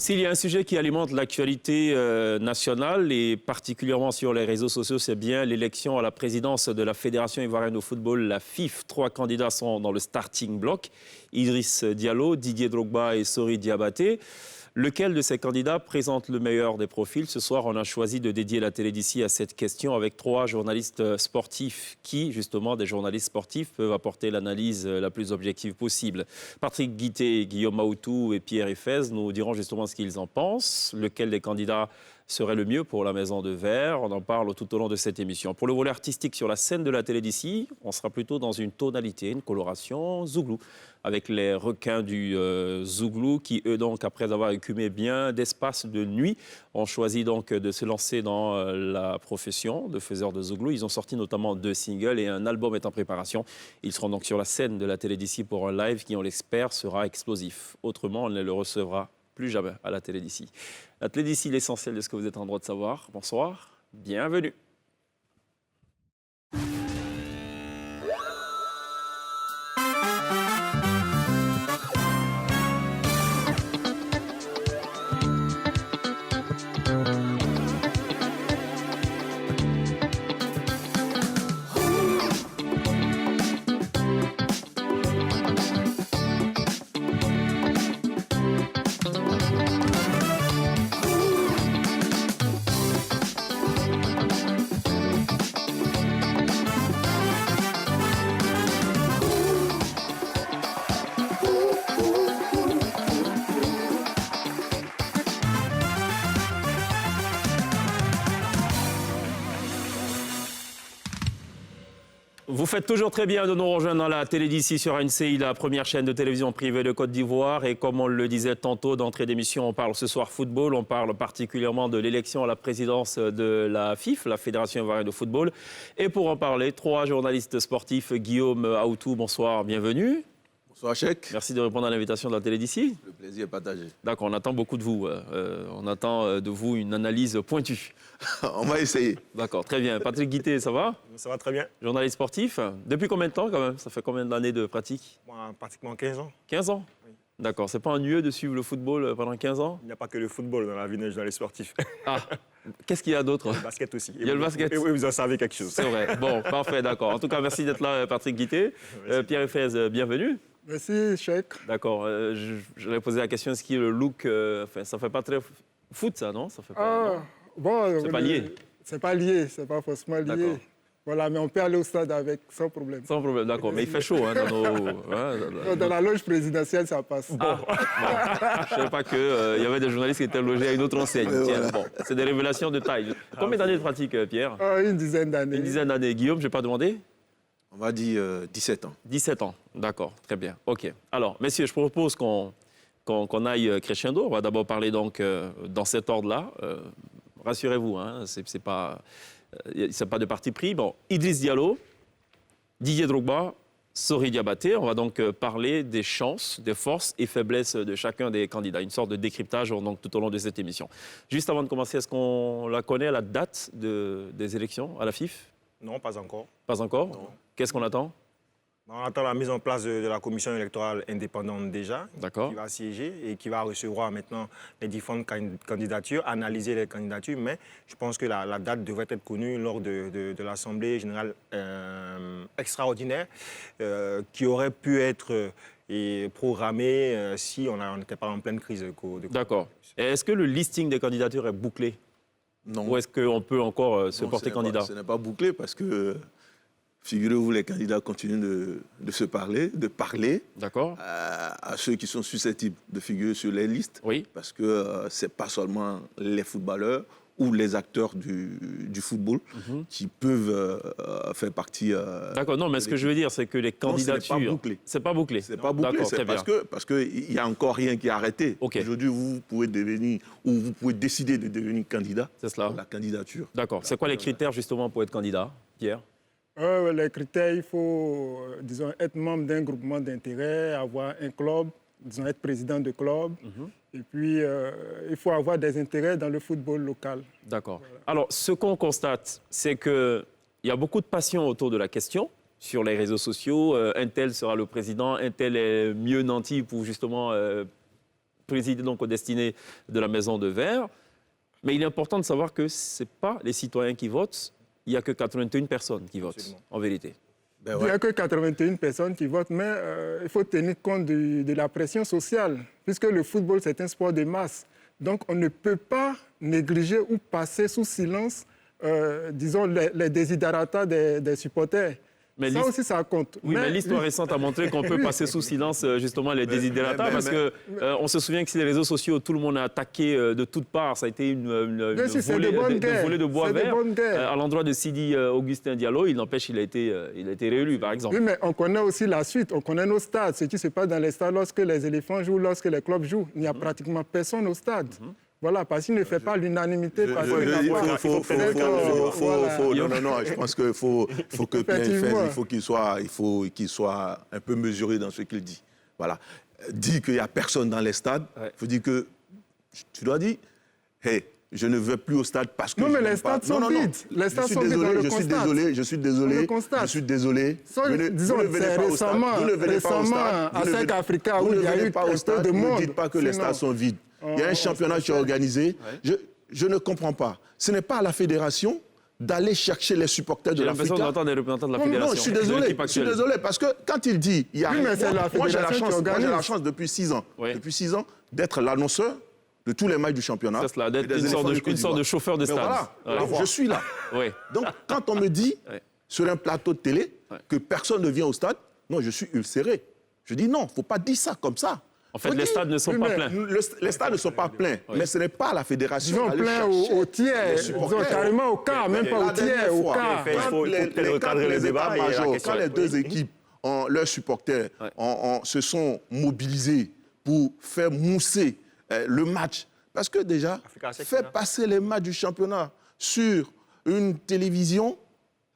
S'il y a un sujet qui alimente l'actualité nationale et particulièrement sur les réseaux sociaux, c'est bien l'élection à la présidence de la Fédération ivoirienne de football, la FIF. 3 candidats sont dans le starting block, Idriss Diallo, Didier Drogba et Sori Diabaté. Lequel de ces candidats présente le meilleur des profils? Ce soir, on a choisi de dédier la télé d'ici à cette question avec 3 journalistes sportifs qui, justement, des journalistes sportifs, peuvent apporter l'analyse la plus objective possible. Patrick Guité, Guillaume Maoutou et Pierre Efez nous diront justement ce qu'ils en pensent. Lequel des candidats serait le mieux pour la Maison de Verre? On en parle tout au long de cette émission. Pour le volet artistique sur la scène de la télé d'ici, on sera plutôt dans une tonalité, une coloration zouglou, avec les requins du zouglou qui, eux, donc, après avoir écumé bien d'espace de nuit, ont choisi donc de se lancer dans la profession de faiseur de zouglou. Ils ont sorti notamment 2 singles et un album est en préparation. Ils seront donc sur la scène de la télé d'ici pour un live qui, on l'espère, sera explosif. Autrement, on ne le recevra plus jamais à la télé d'ici. La télé d'ici, l'essentiel de ce que vous êtes en droit de savoir. Bonsoir, bienvenue. Vous faites toujours très bien de nous rejoindre dans la télé d'ici sur ANCI, la première chaîne de télévision privée de Côte d'Ivoire. Et comme on le disait tantôt d'entrée d'émission, on parle ce soir football. On parle particulièrement de l'élection à la présidence de la FIF, la Fédération ivoirienne de football. Et pour en parler, 3 journalistes sportifs. Guillaume Aoutou, bonsoir, bienvenue. Bonsoir, Cheikh. Merci de répondre à l'invitation de la télé d'ici. Le plaisir est partagé. D'accord, on attend beaucoup de vous. On attend de vous une analyse pointue. On va essayer. D'accord, très bien. Patrick Guité, ça va? Ça va très bien. Journaliste sportif. Depuis combien de temps quand même? Ça fait combien d'années de pratique? Moi, pratiquement 15 ans. 15 ans? Oui. D'accord, c'est pas ennuyeux de suivre le football pendant 15 ans? Il n'y a pas que le football dans la vie d'un journaliste sportif. Ah, qu'est-ce qu'il y a d'autre? Le basket aussi. Il y a le basket. Et oui, vous en savez quelque chose. C'est vrai. Bon, parfait, d'accord. En tout cas, merci d'être là, Patrick Guité. Pierre Efez, bienvenue. Merci, Cheikh. D'accord. J'allais poser la question, est-ce que le look, ça fait pas très foot, ça, non? Ça fait pas, non Bon, c'est pas lié. C'est pas lié, c'est pas forcément lié. Voilà, mais on peut aller au stade avec, sans problème. Sans problème, d'accord. Mais il fait chaud, hein, Dans la loge présidentielle, ça passe. Bon. Je ne savais pas qu'il y avait des journalistes qui étaient logés à une autre enseigne. Tiens, bon, c'est des révélations de taille. Combien d'années de pratique, Pierre? Une dizaine d'années. Une dizaine d'années. Guillaume, je n'ai pas demandé? On va dire 17 ans. 17 ans, d'accord, très bien. OK. Alors, messieurs, je propose qu'on aille crescendo. On va d'abord parler donc dans cet ordre-là. Rassurez-vous, hein, c'est pas de parti pris. Bon, Idriss Diallo, Didier Drogba, Sori Diabaté. On va donc parler des chances, des forces et faiblesses de chacun des candidats. Une sorte de décryptage donc, tout au long de cette émission. Juste avant de commencer, est-ce qu'on la connaît, la date des élections à la FIF? Non, pas encore. Pas encore? Non. Qu'est-ce qu'on attend? On attend la mise en place de la commission électorale indépendante déjà, qui va siéger et qui va recevoir maintenant les différentes candidatures, analyser les candidatures. Mais je pense que la date devrait être connue lors de l'Assemblée générale extraordinaire qui aurait pu être programmée si on n'était pas en pleine crise de Covid. D'accord. Et est-ce que le listing des candidatures est bouclé? Non. Ou est-ce qu'on peut encore se porter candidat? Ce n'est pas bouclé parce que... Figurez-vous, les candidats continuent de se parler, de parler à ceux qui sont susceptibles de figurer sur les listes. Oui. Parce que ce n'est pas seulement les footballeurs ou les acteurs du football qui peuvent faire partie... D'accord, non, mais ce que je veux dire, c'est que les candidatures... Non, ce n'est pas bouclé. C'est pas bouclé. C'est pas bouclé, c'est parce qu'il n'y a encore rien qui est arrêté. Okay. Aujourd'hui, vous pouvez devenir, ou vous pouvez décider de devenir candidat. C'est cela. La candidature. D'accord. C'est quoi les critères, justement, pour être candidat, Pierre? Les critères, il faut, disons, être membre d'un groupement d'intérêt, avoir un club, disons, être président de club. Et puis, il faut avoir des intérêts dans le football local. D'accord. Voilà. Alors, ce qu'on constate, c'est qu'il y a beaucoup de passion autour de la question sur les réseaux sociaux. Un tel sera le président, un tel est mieux nanti pour justement présider donc aux destinées de la Maison de Verre. Mais il est important de savoir que ce n'est pas les citoyens qui votent. Il n'y a que 81 personnes qui votent, absolument, en vérité. Ben ouais. Il n'y a que 81 personnes qui votent, mais il faut tenir compte de la pression sociale, puisque le football, c'est un sport de masse. Donc, on ne peut pas négliger ou passer sous silence, disons, les desiderata des supporters. Mais ça aussi, ça compte. Oui, mais l'histoire récente a montré qu'on peut passer sous silence, justement, les desiderata, parce qu'on se souvient que sur les réseaux sociaux, tout le monde a attaqué de toutes parts. Ça a été une volée de bois vert à l'endroit de Sidi Augustin Diallo. Il n'empêche, il a été réélu, par exemple. Oui, mais on connaît aussi la suite. On connaît nos stades, ce qui se passe dans les stades lorsque les éléphants jouent, lorsque les clubs jouent. Il n'y a pratiquement personne au stade. Voilà, parce qu'il ne fait pas l'unanimité. Non, je pense qu'il faut que Pierre Eiffel, il qu'il soit un peu mesuré dans ce qu'il dit. Voilà. Dit qu'il n'y a personne dans les stades, il faut dire que tu dois dire, hey, je ne vais plus au stade parce que... Non, mais les stades sont vides. Les stades sont vides, je suis désolé. Disons, c'est récemment, à Sec Africa, où il y a eu un peu de monde. Ne dites pas que les stades sont vides. Il y a un championnat qui est organisé. Je ne comprends pas. Ce n'est pas à la fédération d'aller chercher les supporters de l'Africa. J'ai l'impression d'entendre des représentants de la fédération. Non, je suis désolé, parce que quand il dit... Il y a oui, mais c'est la fédération qui organise. Moi, j'ai la chance depuis 6 ans, d'être l'annonceur de tous les matchs du championnat. C'est cela, d'être une sorte de chauffeur de stade. Voilà, je suis là. Donc, quand on me dit, sur un plateau de télé, que personne ne vient au stade, non, je suis ulcéré. Je dis non, il ne faut pas dire ça comme ça. En fait, les stades ne sont pas pleins. Les stades ne sont pas pleins, mais ce n'est pas la fédération. Ils sont pleins au tiers, carrément au quart, même pas au tiers, au quart. Quand les deux équipes, leurs supporters, se sont mobilisés pour faire mousser le match, parce que déjà, faire passer les matchs du championnat sur une télévision,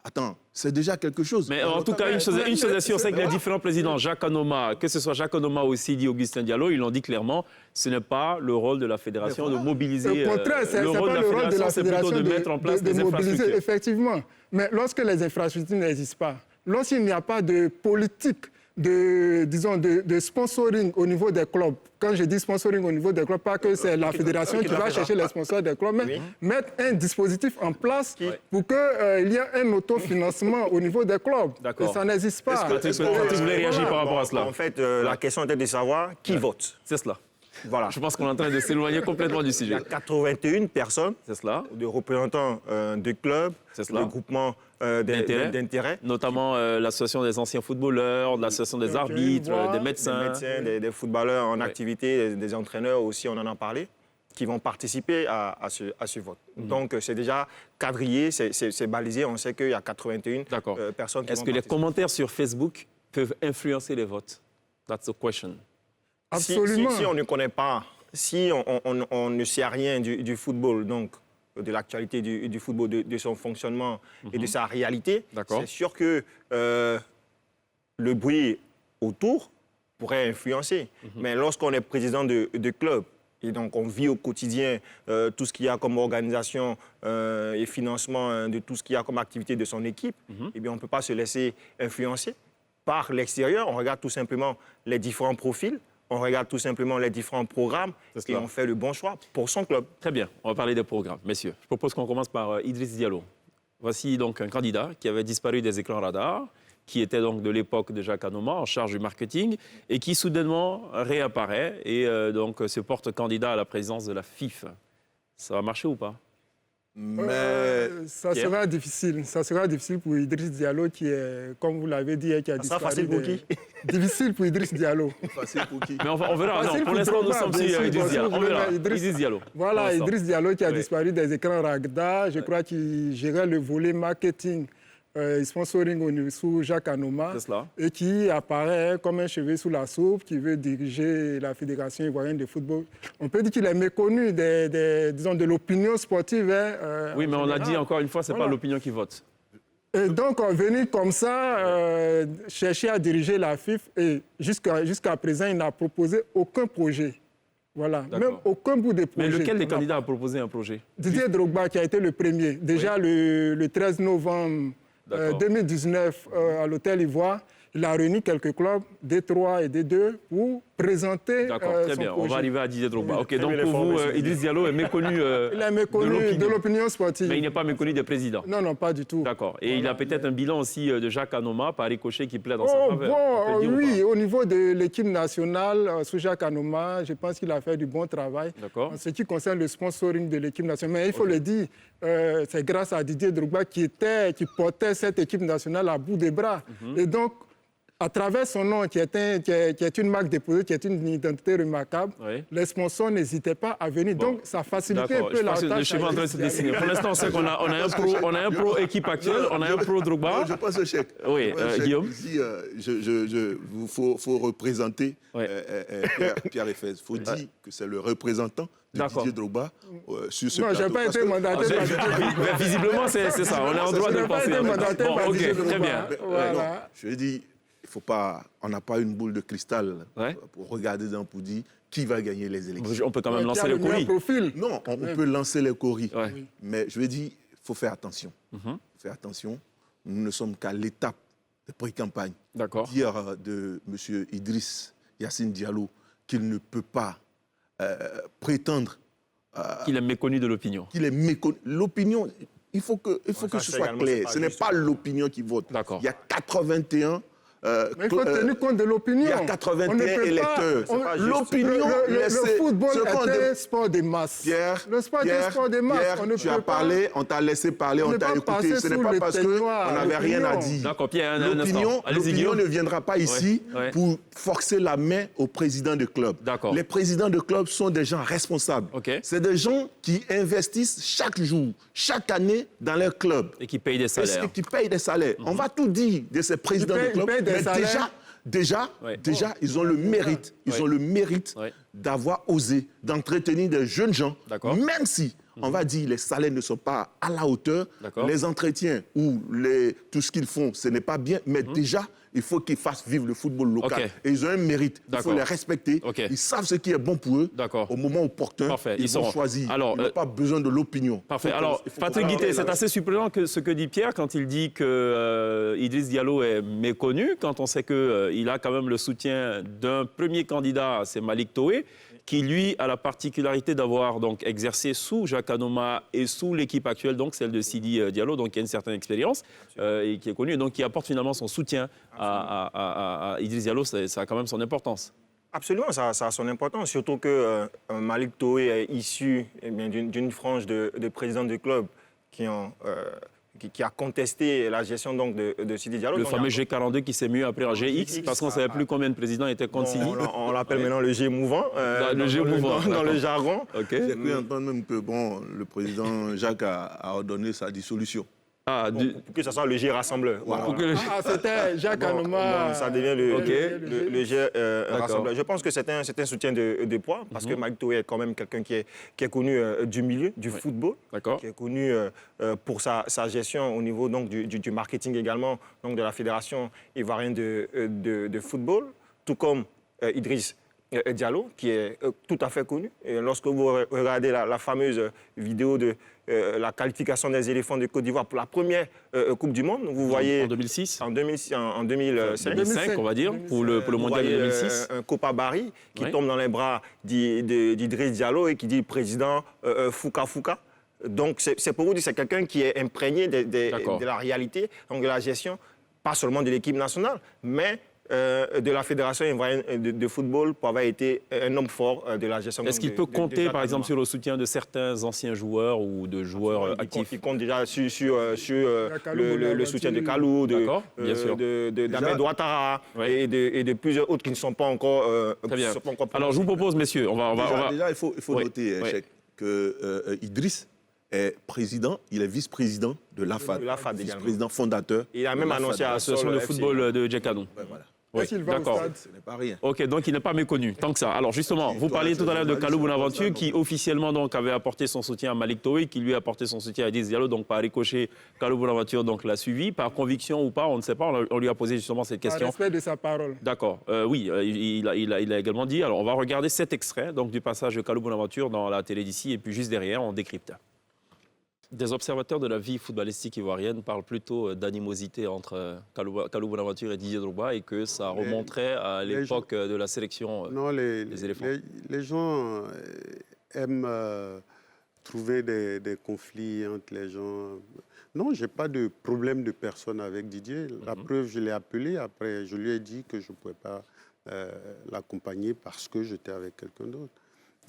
attends, c'est déjà quelque chose. Mais en tout cas, une chose est sûre, c'est que les différents présidents, Jacques Anoma, que ce soit Jacques Anoma ou Sidi Augustin Diallo, ils l'ont dit clairement, ce n'est pas le rôle de la fédération de mobiliser. Au contraire, ce n'est pas le rôle de la fédération de mettre en place des infrastructures. Effectivement. Mais lorsque les infrastructures n'existent pas, lorsqu'il n'y a pas de politique de sponsoring au niveau des clubs. Quand je dis sponsoring au niveau des clubs, pas que c'est la fédération qui va chercher les sponsors des clubs, mais mettre un dispositif en place pour qu'il y ait un autofinancement au niveau des clubs. Et ça n'existe pas. Est-ce que vous voulez réagir par rapport à cela? En fait, la question était de savoir qui vote. C'est cela. Voilà. Je pense qu'on est en train de s'éloigner complètement du sujet. Il y a 81 personnes, de représentants de clubs, de groupements d'intérêt. Notamment l'association des anciens footballeurs, l'association des arbitres, des médecins. Des footballeurs en activité, des entraîneurs aussi, on en a parlé, qui vont participer à ce vote. Donc c'est déjà quadrillé, c'est balisé, on sait qu'il y a 81 personnes qui vont participer. Est-ce que les commentaires sur Facebook peuvent influencer les votes? That's the question. Absolument. Si on ne connaît pas, si on ne sait rien du football, donc de l'actualité du football, de son fonctionnement et de sa réalité, c'est sûr que le bruit autour pourrait influencer. Mais lorsqu'on est président de club, et donc on vit au quotidien tout ce qu'il y a comme organisation et financement de tout ce qu'il y a comme activité de son équipe, eh bien on ne peut pas se laisser influencer par l'extérieur. On regarde tout simplement les différents profils. On regarde tout simplement les différents programmes et on fait le bon choix pour son club. Très bien, on va parler des programmes. Messieurs, je propose qu'on commence par Idriss Diallo. Voici donc un candidat qui avait disparu des écrans radars, qui était donc de l'époque de Jacques Anoma, en charge du marketing, et qui soudainement réapparaît et donc se porte candidat à la présidence de la FIF. Ça va marcher ou pas? Ça sera difficile. Ça sera difficile pour Idriss Diallo qui est, comme vous l'avez dit, qui a disparu. Ça sera facile pour qui? Difficile pour Idriss Diallo. Facile pour qui? Mais on verra. Non, pour l'instant, nous sommes sur Idriss Diallo. On verra. Idriss Diallo. Voilà, Idriss Diallo qui a disparu des écrans radars. Je crois qu'il gérait le volet marketing. Sponsoring sous Jacques Anoma et qui apparaît comme un cheveu sous la soupe, qui veut diriger la Fédération ivoirienne de football. On peut dire qu'il est méconnu disons, de l'opinion sportive. Oui, mais on l'a dit encore une fois, ce n'est pas l'opinion qui vote. Et donc, venir comme ça, chercher à diriger la FIF, et jusqu'à présent, il n'a proposé aucun projet. Voilà, même aucun bout de projet. Mais lequel des candidats a proposé un projet? Didier Drogba, qui a été le premier. Déjà, le 13 novembre 2019, à l'Hôtel Ivoire, il a réuni quelques clubs, D3 et D2, pour présenter très bien. projet. On va arriver à Didier Drogba. Oui. OK, donc pour vous, Idriss Diallo est méconnu, il est méconnu de l'opinion sportive. Mais il n'est pas méconnu des présidents. Non, non, pas du tout. D'accord. Et il a peut-être un bilan aussi de Jacques Anoma par ricochet qui plaît dans sa faveur. Oui, au niveau de l'équipe nationale, sous Jacques Anoma, je pense qu'il a fait du bon travail. En ce qui concerne le sponsoring de l'équipe nationale. Mais il faut le dire, c'est grâce à Didier Drogba qui portait cette équipe nationale à bout des bras. Et donc, à travers son nom, qui est une marque déposée, qui est une identité remarquable, les sponsors n'hésitaient pas à venir. Donc, ça facilitait un peu la tâche. Le schéma en train de se dessiner. Pour l'instant, on sait qu'on a un pro équipe actuelle, on a un pro Drogba. Je pense au chèque. Oui, Guillaume. Ici, il faut représenter Pierre Efes. Il faut dire que c'est le représentant de Didier Drogba sur ce plateau. Non, je n'ai pas été mandaté par Didier Drogba. Visiblement, c'est ça. On est en droit de le penser. Bon, OK, très bien. Voilà. Je dis, on n'a pas une boule de cristal pour regarder pour dire qui va gagner les élections. On peut quand même lancer les courriers. Non, on peut lancer les courriers. Mais je veux dire, il faut faire attention. Faire attention. Nous ne sommes qu'à l'étape de pré-campagne. Dire de M. Idriss Yassine Diallo qu'il ne peut pas prétendre... qu'il est méconnu de l'opinion. Qu'il est méconnu. L'opinion, il faut que ce soit clair. Ce n'est pas l'opinion qui vote. Il y a 81... mais il faut tenir compte de l'opinion. Il y a 81 électeurs. L'opinion, le football est un sport de masse. Le sport est un sport de masse. Pierre, tu as parlé, on t'a laissé parler, on t'a écouté. Ce n'est pas parce qu'on n'avait rien à dire. D'accord, Pierre, l'opinion ne viendra pas ici pour forcer la main aux présidents de club. Les présidents de club sont des gens responsables. C'est des gens qui investissent chaque jour, chaque année dans leur club. Et qui payent des salaires. On va tout dire de ces présidents de club. Mais déjà, ils ont le mérite. Ils ont le mérite d'avoir osé, d'entretenir des jeunes gens, même si, on va dire, les salaires ne sont pas à la hauteur, les entretiens ou tout ce qu'ils font, ce n'est pas bien, mais déjà, il faut qu'ils fassent vivre le football local. Et ils ont un mérite. Il faut les respecter. Ils savent ce qui est bon pour eux. Au moment opportun, ils vont choisir. Alors, ils n'ont pas besoin de l'opinion. Parfait. Alors, Patrick Guité, c'est assez surprenant ce que dit Pierre quand il dit que Idriss Diallo est méconnu, quand on sait qu'il a quand même le soutien d'un premier candidat, c'est Malick Toé, qui, lui, a la particularité d'avoir donc exercé sous Jacques Anoma et sous l'équipe actuelle, donc celle de Sidi Diallo, donc qui a une certaine expérience et qui est connu, et donc qui apporte finalement son soutien à Idriss Diallo. Ça a quand même son importance. Absolument, ça a son importance, surtout que Malick Toé est issu d'une frange de présidents de clubs qui a contesté la gestion donc, de Sidi Diallo. Le fameux G42 qui s'est mué après en GX, parce qu'on ne savait plus combien de présidents étaient contre Sidi. On l'appelle maintenant le G mouvant, le G mouvant dans le jargon. J'ai cru entendre même que le président Jacques a ordonné sa dissolution. Pour que ce soit le G rassembleur. C'était Jacques Anoma. Ça devient le G rassembleur. Je pense que c'est un soutien de poids, parce que Malick Toé est quand même quelqu'un qui est connu du milieu, du football, qui est connu pour sa gestion au niveau donc, du marketing également, donc, de la Fédération ivoirienne de football, tout comme Idriss Diallo, qui est tout à fait connu. Et lorsque vous regardez la fameuse vidéo de la qualification des éléphants de Côte d'Ivoire pour la première Coupe du Monde, vous voyez... En 2006 En 2005, on va dire, pour le Mondial de 2006. Un Copa Barry qui tombe dans les bras d'Idriss Diallo et qui dit « Président Fouka Fouka ». Donc, c'est pour vous dire, c'est quelqu'un qui est imprégné de la réalité, donc de la gestion, pas seulement de l'équipe nationale, mais de la Fédération ivoirienne de football pour avoir été un homme fort de la gestion. Est-ce qu'il peut compter, par exemple, sur le soutien de certains anciens joueurs ou de joueurs actifs? Il compte déjà sur le soutien de Kalou, d'Ahmed Ouattara et de plusieurs autres qui ne sont pas encore... Très bien. Alors, je vous propose, messieurs, Déjà, il faut noter, Cheikh, que Idriss est président, il est vice-président de l'AFAD, vice-président fondateur. Il a même annoncé à l'association de football de Djekano. Oui, d'accord. Ce n'est pas rien. OK, donc il n'est pas méconnu, tant que ça. Alors justement, vous parliez tout à l'heure de Kalou Bonaventure qui officiellement donc avait apporté son soutien à Malick Toé, qui lui a apporté son soutien à Idriss Diallo, donc par ricochet, Kalou Bonaventure donc l'a suivi, par conviction ou pas, on ne sait pas, on lui a posé justement cette question. Par respect de sa parole. D'accord, oui, il a également dit. Alors on va regarder cet extrait donc, du passage de Kalou Bonaventure dans la télé d'ici, et puis juste derrière, on décrypte. Des observateurs de la vie footballistique ivoirienne parlent plutôt d'animosité entre Kalou Bonaventure et Didier Drogba et que ça remonterait à l'époque de la sélection des éléphants. Les gens aiment trouver des conflits entre les gens. Non, je n'ai pas de problème de personne avec Didier. La preuve, je l'ai appelé. Après, je lui ai dit que je ne pouvais pas l'accompagner parce que j'étais avec quelqu'un d'autre.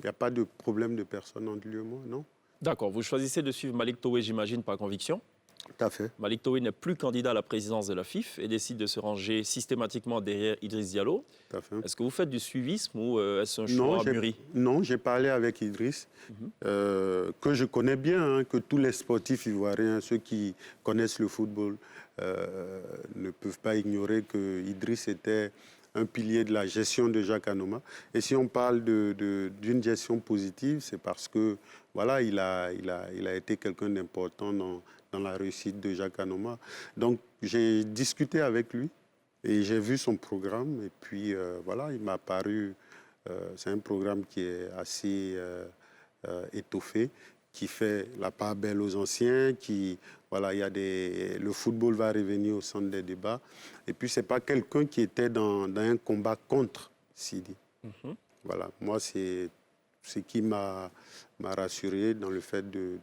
Il n'y a pas de problème de personne entre lui et moi, non. D'accord. Vous choisissez de suivre Malick Towé, j'imagine, par conviction. Tout à fait. Malick Towé n'est plus candidat à la présidence de la FIF et décide de se ranger systématiquement derrière Idriss Diallo. Tout à fait. Est-ce que vous faites du suivisme ou est-ce un choix mûri? Non, j'ai parlé avec Idriss, que je connais bien, hein, que tous les sportifs ivoiriens, ceux qui connaissent le football, ne peuvent pas ignorer que Idriss était un pilier de la gestion de Jacques Anoma. Et si on parle d'une gestion positive, c'est parce que voilà, il a été quelqu'un d'important dans la réussite de Jacques Anoma. Donc, j'ai discuté avec lui et j'ai vu son programme. Et puis, voilà, il m'a paru... c'est un programme qui est assez étoffé, qui fait la part belle aux anciens, voilà, le football va revenir au centre des débats. Et puis, ce n'est pas quelqu'un qui était dans un combat contre Sidi. Voilà, moi, c'est ce qui m'a rassuré dans le fait de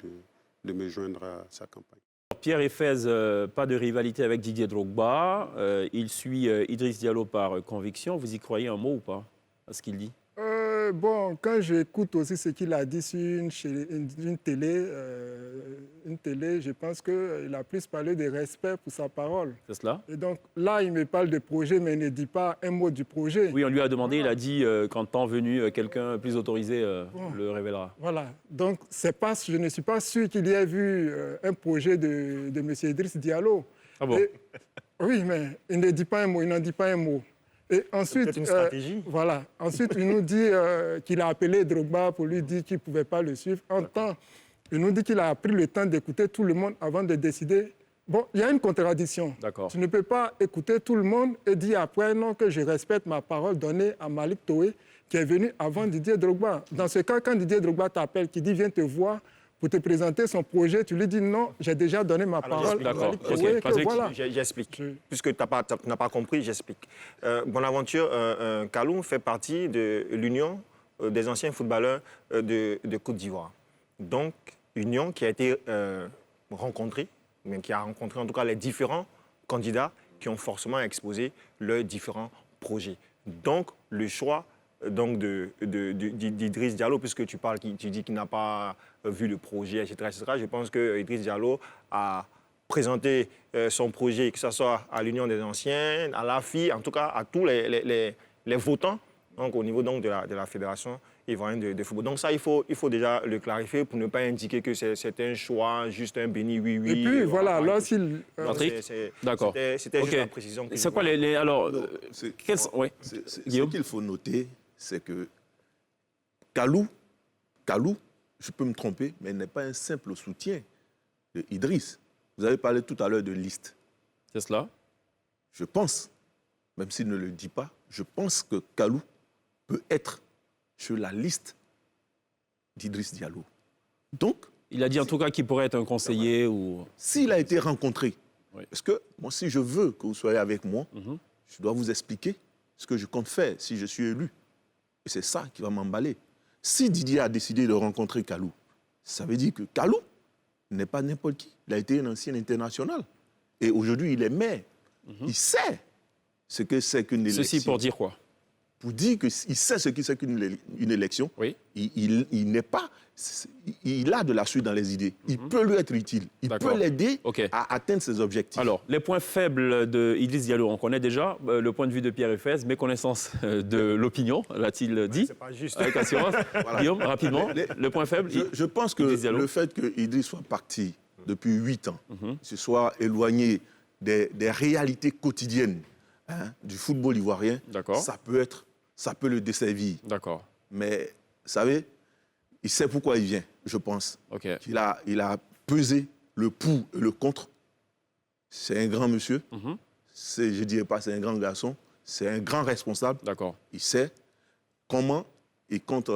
me joindre à sa campagne. Pierre Efez, pas de rivalité avec Didier Drogba. Il suit Idriss Diallo par conviction. Vous y croyez un mot ou pas à ce qu'il dit? Bon, quand j'écoute aussi ce qu'il a dit sur une télé, je pense qu'il a plus parlé de respect pour sa parole. C'est cela? Et donc là, il me parle de projet, mais il ne dit pas un mot du projet. Oui, on lui a demandé, il a dit qu'en temps venu, quelqu'un plus autorisé le révélera. Voilà. Donc je ne suis pas sûr qu'il y ait vu un projet de M. Idriss Diallo. Ah bon? Oui, mais il ne dit pas un mot, il n'en dit pas un mot. Et ensuite, une stratégie. Voilà. Ensuite, il nous dit qu'il a appelé Drogba pour lui dire qu'il ne pouvait pas le suivre. Il nous dit qu'il a pris le temps d'écouter tout le monde avant de décider. Bon, il y a une contradiction. D'accord. Tu ne peux pas écouter tout le monde et dire après non que je respecte ma parole donnée à Malick Towé qui est venu avant Didier Drogba. Dans ce cas, quand Didier Drogba t'appelle, qui dit viens te voir pour te présenter son projet, tu lui dis non, j'ai déjà donné ma parole. D'accord. Voilà. J'explique. Puisque tu n'as pas compris, j'explique. Bonaventure Kalou fait partie de l'Union des anciens footballeurs de Côte d'Ivoire. Donc, union qui a été rencontrée, mais qui a rencontré en tout cas les différents candidats qui ont forcément exposé leurs différents projets. Donc, le choix d'Idriss Diallo, puisque tu dis qu'il n'a pas vu le projet, etc., je pense que Idriss Diallo a présenté son projet, que ce soit à l'Union des Anciens, à l'AFI, en tout cas à tous les votants, donc au niveau donc, de la Fédération ivoirienne de football. Donc ça, il faut déjà le clarifier pour ne pas indiquer que c'est un choix, juste un béni oui. Et puis voilà, lorsqu'il... D'accord. C'était juste la précision. C'est quoi alors, ce qu'il faut noter, c'est que Kalou, je peux me tromper, mais n'est pas un simple soutien de Idriss. Vous avez parlé tout à l'heure de liste. C'est cela? Je pense, même s'il ne le dit pas, je pense que Kalou peut être sur la liste d'Idriss Diallo. Donc, il a dit en tout cas qu'il pourrait être un conseiller ou... S'il a été rencontré, oui. Parce que moi, si je veux que vous soyez avec moi, je dois vous expliquer ce que je compte faire si je suis élu. Et c'est ça qui va m'emballer. Si Didier a décidé de rencontrer Kalou, ça veut dire que Kalou n'est pas n'importe qui. Il a été un ancien international. Et aujourd'hui, il est maire. Il sait ce que c'est qu'une élection. Ceci pour dire quoi? Pour dire qu'il sait ce que c'est qu'une élection. Oui. Il n'est pas... Il a de la suite dans les idées. Il peut lui être utile. Il peut l'aider à atteindre ses objectifs. Alors, les points faibles de Idriss Diallo, on connaît déjà. Le point de vue de Pierre Efez, méconnaissance de l'opinion, l'a-t-il dit? C'est pas juste. Avec assurance. Voilà. Guillaume, rapidement, le point faible. Je pense que le fait que Idriss soit parti depuis 8 ans, se soit éloigné des réalités quotidiennes du football ivoirien, ça peut le desservir. D'accord. Mais, vous savez, il sait pourquoi il vient, je pense. Il a pesé le pour et le contre. C'est un grand monsieur. Je ne dirais pas c'est un grand garçon. C'est un grand responsable. D'accord. Il sait comment il compte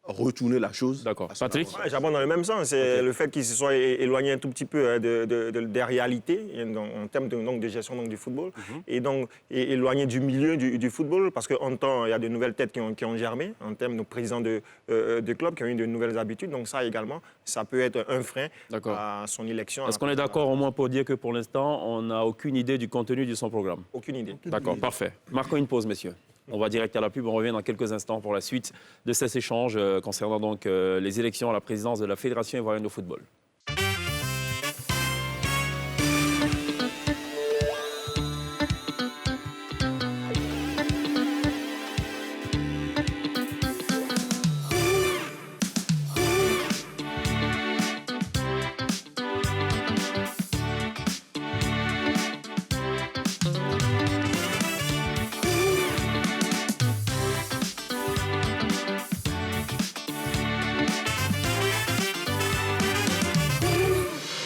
retourner la chose. D'accord. Patrick? Ouais, j'abonde dans le même sens. C'est le fait qu'ils se soient éloignés un tout petit peu des réalités en termes de gestion du football et donc éloignés du milieu du football parce qu'en temps, il y a de nouvelles têtes qui ont germé en termes de présidents de clubs qui ont eu de nouvelles habitudes. Donc ça également, ça peut être un frein à son élection. Est-ce qu'on est d'accord au moins pour dire que pour l'instant, on n'a aucune idée du contenu de son programme? Aucune idée. D'accord, parfait. Marquons une pause, messieurs. On va direct à la pub, on revient dans quelques instants pour la suite de cet échange concernant donc les élections à la présidence de la Fédération ivoirienne de football.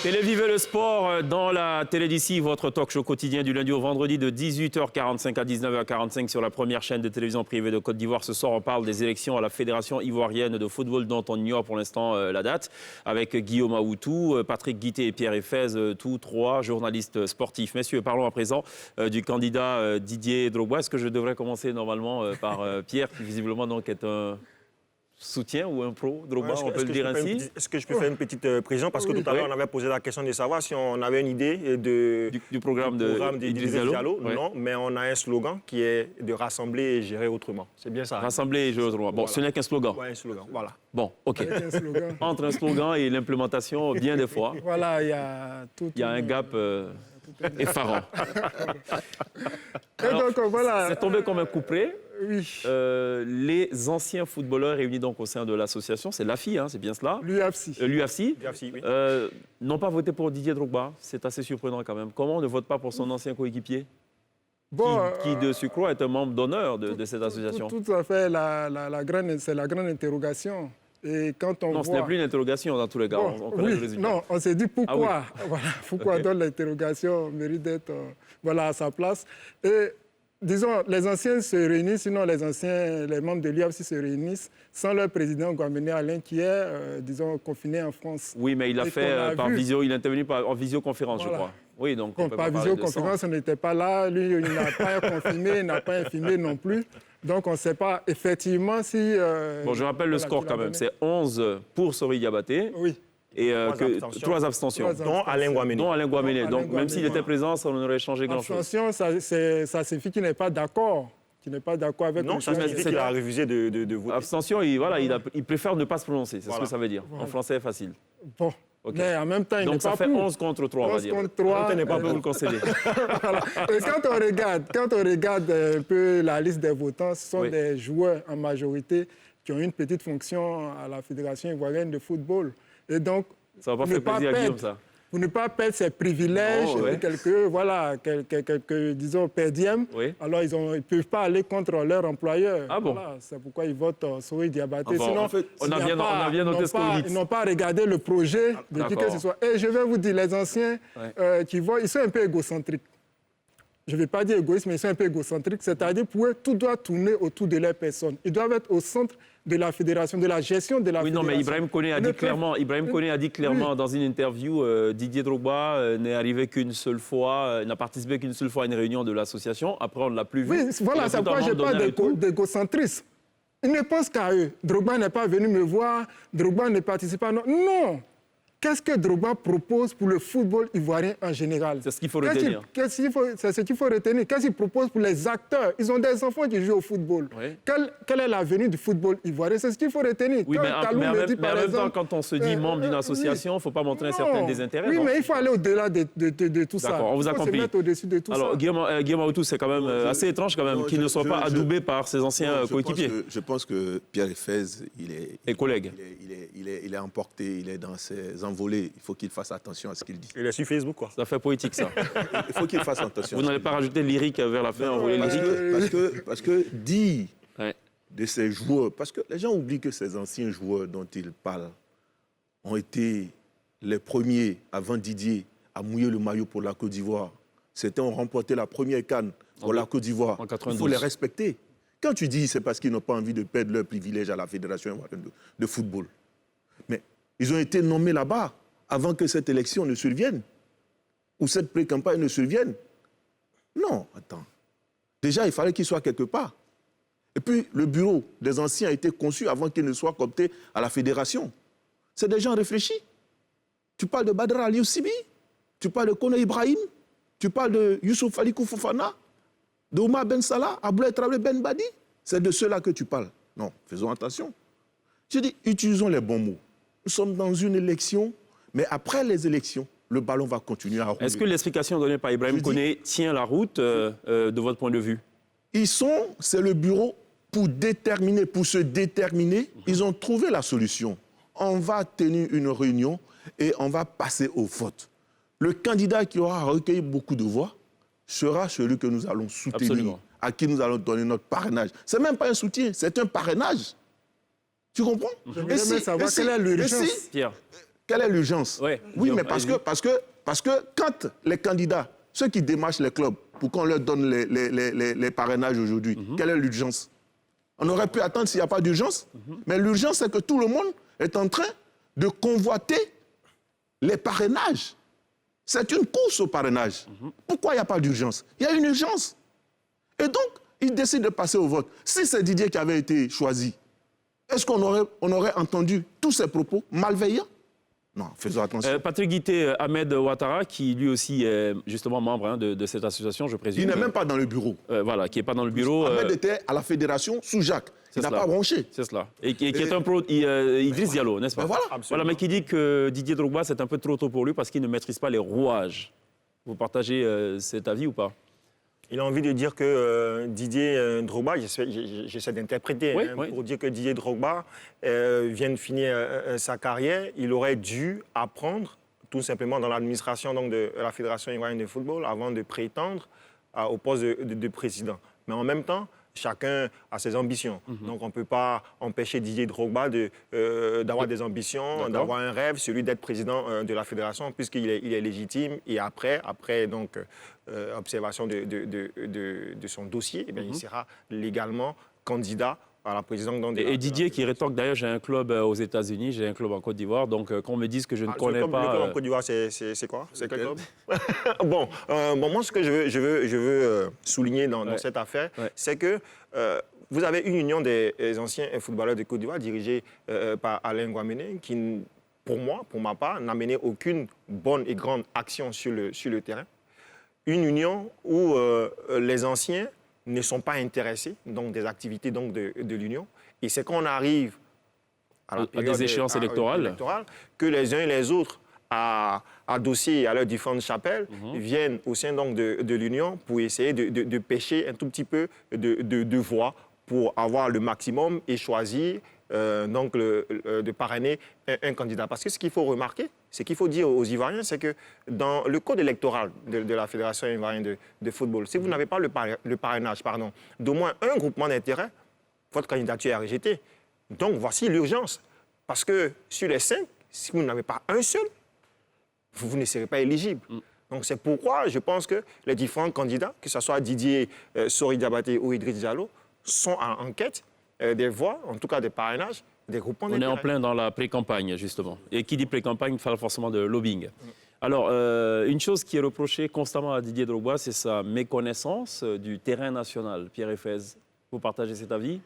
Télévivez le sport dans la télé d'ici, votre talk show quotidien du lundi au vendredi de 18h45 à 19h45 sur la première chaîne de télévision privée de Côte d'Ivoire. Ce soir, on parle des élections à la Fédération ivoirienne de football dont on ignore pour l'instant la date, avec Guillaume Aoutou, Patrick Guité et Pierre Efez, tous trois journalistes sportifs. Messieurs, parlons à présent du candidat Didier Drogba. Est-ce que je devrais commencer normalement par Pierre, qui visiblement donc est un soutien ou un pro Drogba, on peut le dire ainsi? Est-ce que je peux faire une petite précision? Parce que tout à l'heure, on avait posé la question de savoir si on avait une idée du programme d'Idriss Diallo. Ouais. Non, mais on a un slogan qui est de rassembler et gérer autrement. C'est bien ça. Rassembler et gérer autrement. Bon, voilà. Ce n'est qu'un slogan. Oui, un slogan, voilà. Bon, OK. Entre un slogan et l'implémentation, bien des fois, voilà, il y a un gap effarant. Alors, donc, voilà. C'est tombé comme un couplet. Oui. Les anciens footballeurs réunis donc au sein de l'association, c'est l'AFI, hein, c'est bien cela? L'UFC, oui. N'ont pas voté pour Didier Drogba. C'est assez surprenant quand même. Comment on ne vote pas pour son ancien coéquipier qui de surcroît est un membre d'honneur de cette association? Tout à fait. C'est la grande interrogation. Et quand on ce n'est plus une interrogation dans tous les cas. On connaît le résultat. Non, on s'est dit pourquoi. Ah oui. Voilà, pourquoi donc l'interrogation mérite d'être à sa place. Et disons, les anciens se réunissent, sinon les membres de l'UFC se réunissent sans leur président Guaméné Alain qui est, confiné en France. Oui, mais il a fait par visio, il est intervenu en visioconférence, voilà. Je crois. Oui, donc on peut par visioconférence, on n'était pas là. Lui, il n'a pas confiné, il n'a pas infirmé non plus. Donc, on ne sait pas effectivement si... je rappelle le score quand même. C'est 11 pour Sori Diabaté. Oui. Et 3 abstentions. Dont Alain Guaméné. Donc, même s'il était présent, ça n'aurait changé grand-chose. Abstention, ça signifie qu'il n'est pas d'accord. Qu'il n'est pas d'accord avec... Non, ça signifie qu'il a refusé de voter. Abstention, il préfère ne pas se prononcer. C'est ce que ça veut dire. Voilà. En français, facile. Bon. Okay. Mais en même temps, il n'est pas donc ça fait 11 contre 3, on va dire. 11 contre 3. On n'est pas pour le concéder. Voilà. Et quand on regarde un peu la liste des votants, ce sont des joueurs en majorité qui ont une petite fonction à la Fédération ivoirienne de football. Et donc, ça va pas faire plaisir à Guillaume, ça. Pour ne pas perdre ses privilèges, quelques disons, perdièmes, alors ils ne peuvent pas aller contre leur employeur. Ah bon? Voilà, c'est pourquoi ils votent Sori Diabaté. Sinon, en fait, on a bien noté ce que vous dites. Ils n'ont pas regardé le projet de qui que ce soit. Et je vais vous dire, les anciens qui voient, ils sont un peu égocentriques. Je ne vais pas dire égoïstes, mais ils sont un peu égocentriques. C'est-à-dire que tout doit tourner autour de leur personne. Ils doivent être au centre de la fédération, de la gestion de la fédération. Oui, non, mais Ibrahim Koné a dit clairement dans une interview, Didier Drogba n'est arrivé qu'une seule fois, n'a participé qu'une seule fois à une réunion de l'association. Après, on ne l'a plus vu. Oui, voilà, c'est pourquoi je parle d'égocentrisme. Ils ne pensent qu'à eux. Drogba n'est pas venu me voir, Drogba ne participe pas. Non. Qu'est-ce que Drogba propose pour le football ivoirien en général? C'est ce qu'il faut retenir. C'est ce qu'il faut retenir. Qu'est-ce qu'il propose pour les acteurs? Ils ont des enfants qui jouent au football. Oui. Quel est l'avenir du football ivoirien? C'est ce qu'il faut retenir. Oui, mais en même temps, quand on se dit membre d'une association, il ne faut pas montrer un certain désintérêt. Oui, mais il faut aller au-delà de tout ça. D'accord, on vous a compris. Il faut se mettre au-dessus de tout ça. Alors, Guillaume Aoutou, c'est quand même assez étrange qu'il ne soit pas adoubé par ses anciens coéquipiers. Je pense que Pierre Efez, et collègues. Il est emporté, il est dans ses envolées. Il faut qu'il fasse attention à ce qu'il dit. Il est sur Facebook, quoi. Ça fait poétique, ça. Il faut qu'il fasse attention. Vous n'allez pas rajouter lyrique vers la fin, parce que dit de ces joueurs, parce que les gens oublient que ces anciens joueurs dont ils parlent ont été les premiers, avant Didier, à mouiller le maillot pour la Côte d'Ivoire. Ont remporté la première CAN pour la Côte d'Ivoire. En 92. Il faut les respecter. Quand tu dis c'est parce qu'ils n'ont pas envie de perdre leur privilège à la Fédération de football. Mais ils ont été nommés là-bas avant que cette élection ne survienne. Ou cette pré-campagne ne survienne. Non, attends. Déjà, il fallait qu'ils soient quelque part. Et puis, le bureau des anciens a été conçu avant qu'il ne soit coopté à la Fédération. C'est des gens réfléchis. Tu parles de Badr Aliou Sibi, tu parles de Kone Ibrahim, tu parles de Youssouf Alikou Fofana, de Oumar Ben Salah, Abdoulaye Traoré Ben Badi. C'est de ceux-là que tu parles. Non, faisons attention. Je dis, utilisons les bons mots. Nous sommes dans une élection, mais après les élections, le ballon va continuer à rouler. Est-ce que l'explication donnée par Ibrahim Kone tient la route de votre point de vue? C'est le bureau pour se déterminer. Ils ont trouvé la solution. On va tenir une réunion et on va passer au vote. Le candidat qui aura recueilli beaucoup de voix sera celui que nous allons soutenir, absolument, à qui nous allons donner notre parrainage. Ce n'est même pas un soutien, c'est un parrainage. Tu comprends? J'aimerais savoir quelle est l'urgence. Pierre. Quelle est l'urgence? Oui, mais parce que quand les candidats, ceux qui démarchent les clubs pour qu'on leur donne les parrainages aujourd'hui, quelle est l'urgence? On aurait pu attendre s'il n'y a pas d'urgence, mais l'urgence, c'est que tout le monde est en train de convoiter les parrainages. C'est une course au parrainage. Pourquoi il n'y a pas d'urgence? Il y a une urgence. Et donc, ils décident de passer au vote. Si c'est Didier qui avait été choisi, est-ce qu'on aurait entendu tous ces propos malveillants? Non, faisons attention. Patrick Guité, Ahmed Ouattara, qui lui aussi est justement membre de cette association, je présume. Il n'est même pas dans le bureau. Voilà, qui n'est pas dans le bureau. Ahmed était à la fédération sous Jacques. Il n'a pas branché. C'est cela. Et qui est un pro, Idriss Diallo, n'est-ce pas? Voilà, mais qui dit que Didier Drogba, c'est un peu trop tôt pour lui parce qu'il ne maîtrise pas les rouages. Vous partagez cet avis ou pas? Il a envie de dire que Didier Drogba, j'essaie d'interpréter, pour dire que Didier Drogba vient de finir sa carrière, il aurait dû apprendre tout simplement dans l'administration de la Fédération ivoirienne de football avant de prétendre au poste de président. Mais en même temps, chacun a ses ambitions. Donc on ne peut pas empêcher Didier Drogba d'avoir des ambitions, d'avoir un rêve, celui d'être président de la fédération, puisqu'il est légitime. Et après donc, observation de son dossier, eh bien, il sera légalement candidat à la présidence. Et Didier qui rétorque, d'ailleurs, j'ai un club aux États-unis, j'ai un club en Côte d'Ivoire, donc qu'on me dise que je ne connais pas... Le club en Côte d'Ivoire, c'est quoi? C'est quel club? Bon, moi, ce que je veux souligner dans cette affaire, c'est que vous avez une union des anciens footballeurs de Côte d'Ivoire dirigée par Alain Guamene, qui, pour ma part, n'a mené aucune bonne et grande action sur le terrain. Une union où les anciens ne sont pas intéressés donc, des activités donc, de l'Union. Et c'est quand on arrive à des échéances électorales que les uns et les autres, adossés à leurs différentes chapelles, viennent au sein donc, de l'Union pour essayer de pêcher un tout petit peu de voix pour avoir le maximum et choisir donc de parrainer un candidat. Parce que ce qu'il faut remarquer, ce qu'il faut dire aux Ivoiriens, c'est que dans le code électoral de la Fédération ivoirienne de football, si vous n'avez pas le parrainage d'au moins un groupement d'intérêts, votre candidature est rejetée. Donc voici l'urgence. Parce que sur les 5, si vous n'avez pas un seul, vous ne serez pas éligible. Donc c'est pourquoi je pense que les différents candidats, que ce soit Didier Sori Diabaté ou Idriss Diallo, sont en quête des voix, en tout cas des parrainages, des groupements d'intérêt. On est en plein dans la pré-campagne, justement. Et qui dit pré-campagne parle forcément de lobbying. Alors, une chose qui est reprochée constamment à Didier Drogba, c'est sa méconnaissance du terrain national. Pierre Efez, vous partagez cet avis?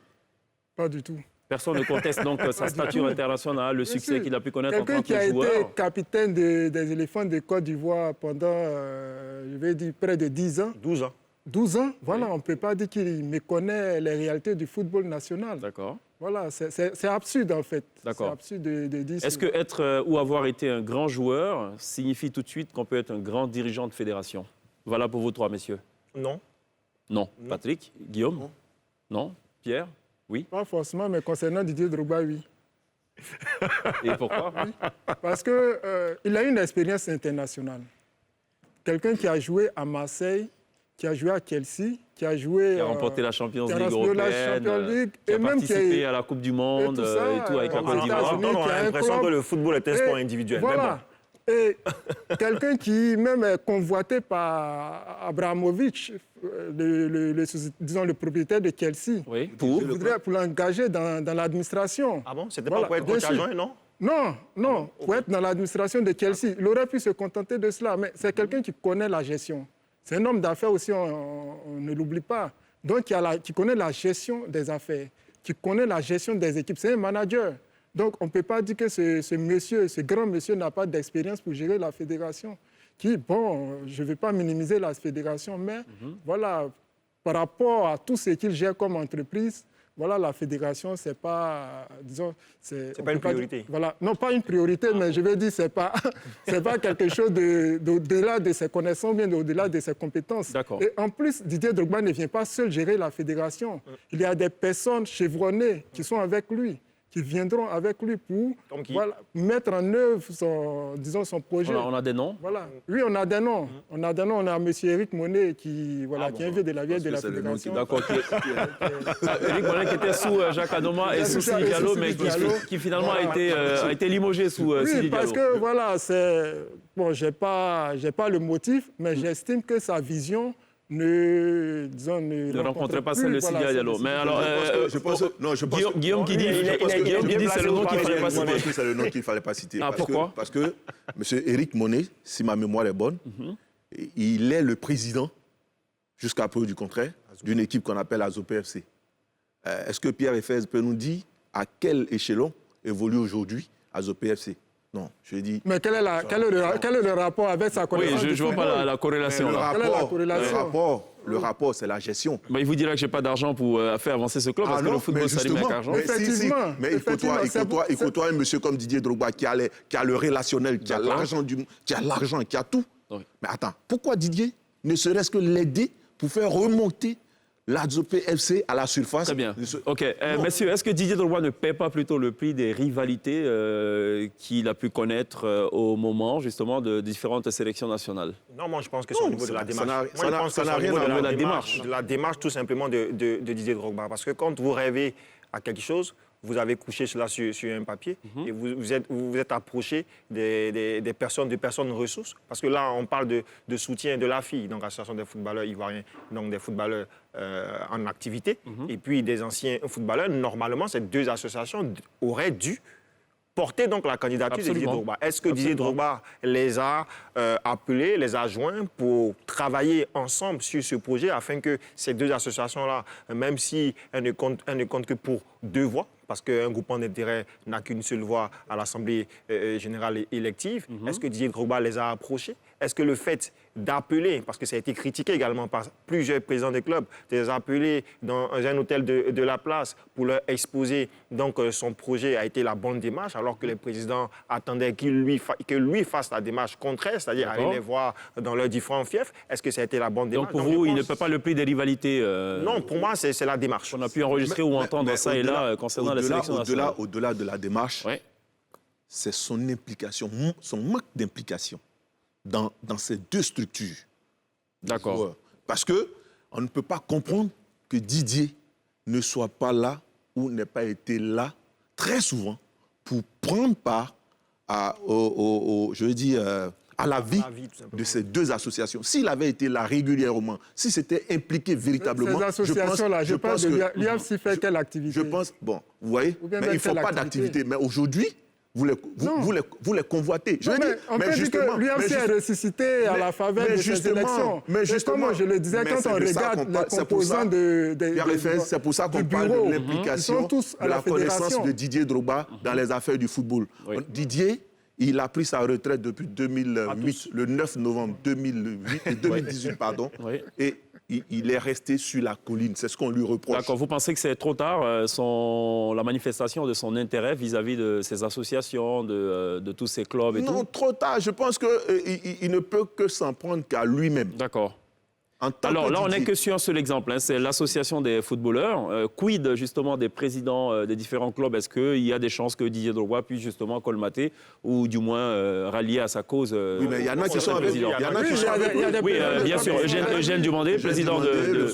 Pas du tout. Personne ne conteste donc sa stature internationale, le succès qu'il a pu connaître en tant que joueur. Quelqu'un qui a été capitaine des éléphants de Côte d'Ivoire pendant, je vais dire, près de 10 ans. 12 ans. 12 ans, voilà, on ne peut pas dire qu'il méconnaît les réalités du football national. D'accord. Voilà, c'est absurde en fait. D'accord. C'est absurde de dire ça. Est-ce que être ou avoir été un grand joueur signifie tout de suite qu'on peut être un grand dirigeant de fédération? Voilà pour vous trois, messieurs. Non. Non. Patrick? Guillaume? Non. Pierre? Oui. Pas forcément, mais concernant Didier Drogba, oui. Et pourquoi? Oui. Parce qu'il a une expérience internationale. Quelqu'un qui a joué à Marseille, qui a joué à Chelsea, qui a joué... Qui a remporté la Champions League européenne, qui a participé à la Coupe du Monde et tout avec la Côte d'Ivoire. On a l'impression que le football est un sport individuel. Voilà. Et quelqu'un qui même est convoité par Abramovich, disons le propriétaire de Chelsea, pour l'engager dans l'administration. Ah bon? C'était pas pour être coach adjoint, non? Non, pour être dans l'administration de Chelsea. Il aurait pu se contenter de cela, mais c'est quelqu'un qui connaît la gestion. C'est un homme d'affaires aussi, on ne l'oublie pas. Donc, qui connaît la gestion des affaires, qui connaît la gestion des équipes. C'est un manager. Donc, on ne peut pas dire que ce grand monsieur n'a pas d'expérience pour gérer la fédération. Je ne vais pas minimiser la fédération, mais voilà, par rapport à tout ce qu'il gère comme entreprise, voilà, la fédération, c'est pas, disons... C'est pas une priorité. Voilà, non, pas une priorité, mais je veux dire, c'est pas quelque chose d'au-delà de ses connaissances, bien au-delà de ses compétences. Et en plus, Didier Drogba ne vient pas seul gérer la fédération. Il y a des personnes chevronnées qui sont avec lui, qui viendront avec lui pour mettre en œuvre son projet. On a des noms? Voilà. Oui, on a des noms. On a M. Éric Monet qui est un vieux de la vieille de la fédération. D'accord. Éric Monet qui était sous Jacques Adoma et sous Sidi Diallo, mais qui finalement a été limogé sous Sidi Diallo. Oui, parce que voilà, j'ai pas le motif, mais j'estime que sa vision ne rencontrait pas celle de Sidi Diallo. Mais alors, Guillaume qui dit c'est le nom qu'il ne fallait pas citer. Je pense que c'est le nom qu'il ne fallait pas citer. Pourquoi? Parce que M. Éric Monet, si ma mémoire est bonne, il est le président, jusqu'à preuve du contraire, d'une équipe qu'on appelle AzoPFC. Est-ce que Pierre Efez peut nous dire à quel échelon évolue aujourd'hui AzoPFC? Non, je dis... Mais quel est le rapport avec sa connaissance? Oui, je ne vois pas la corrélation. Le rapport, c'est la gestion. Mais il vous dira que je n'ai pas d'argent pour faire avancer ce club, parce que le football s'allume avec argent. Effectivement. Mais il côtoie un monsieur comme Didier Drogba qui a le relationnel, qui a l'argent, qui a tout. Oui. Mais attends, pourquoi Didier ne serait-ce que l'aider pour faire remonter l'AzoPFC à la surface? Très bien. OK. Messieurs, est-ce que Didier Drogba ne paie pas plutôt le prix des rivalités qu'il a pu connaître au moment, justement, de différentes sélections nationales? Non, moi, je pense que c'est au niveau de la démarche. Ça n'a rien à voir avec la démarche, tout simplement, de Didier Drogba. Parce que quand vous rêvez à quelque chose, vous avez couché cela sur un papier et vous êtes approché des personnes ressources. Parce que là, on parle de soutien de l'AFI, donc Association des footballeurs ivoiriens, donc des footballeurs en activité, et puis des anciens footballeurs. Normalement, ces deux associations auraient dû porter donc la candidature de Didier Drogba. Est-ce que Didier Drogba les a appelés, les a joints pour travailler ensemble sur ce projet afin que ces deux associations-là, même si elles ne comptent que pour 2 voix, parce qu'un groupement d'intérêt n'a qu'une seule voix à l'Assemblée générale élective, est-ce que Didier Drogba les a approchés? Est-ce que le fait d'appeler, parce que ça a été critiqué également par plusieurs présidents des clubs, de les appeler dans un hôtel de la place pour leur exposer donc son projet a été la bonne démarche, alors que les présidents attendaient que lui fasse la démarche contraire, c'est-à-dire aller les voir dans leurs différents fiefs? Est-ce que ça a été la bonne démarche? Donc pour vous, il ne peut pas le prix des rivalités Non, pour moi, c'est la démarche. On a pu enregistrer ou entendre ça et là concernant la sélection nationale. Au-delà de la démarche, c'est son implication, son manque d'implication dans ces deux structures. D'accord. Parce qu'on ne peut pas comprendre que Didier ne soit pas là ou n'ait pas été là très souvent pour prendre part à la vie de ces deux associations. S'il avait été là régulièrement, si c'était impliqué véritablement... Ces associations-là, je pense que l'IAFC fait quelle activité? Je pense, bon, vous voyez, mais il ne faut pas d'activité. Mais aujourd'hui, vous les convoitez. On peut dire que l'UMC est ressuscité à la faveur de ces élections. Mais justement, comme je le disais, quand on regarde les composants c'est pour ça qu'on parle de l'implication, de la connaissance de Didier Drogba dans les affaires du football. Didier, il a pris sa retraite depuis 2008, le 9 novembre 2018, pardon, et il est resté sur la colline. C'est ce qu'on lui reproche. D'accord. Vous pensez que c'est trop tard, la manifestation de son intérêt vis-à-vis de ces associations, de tous ces clubs et tout? Non, trop tard. Je pense qu'il ne peut que s'en prendre qu'à lui-même. D'accord. Alors là, on n'est que sur un seul exemple, hein, c'est l'association des footballeurs. Quid justement des présidents des différents clubs? Est-ce qu'il y a des chances que Didier Drogba puisse justement colmater ou du moins rallier à sa cause Oui, mais il y en a qui sont avec lui. Oui, bien sûr. Eugène Dumandé, président de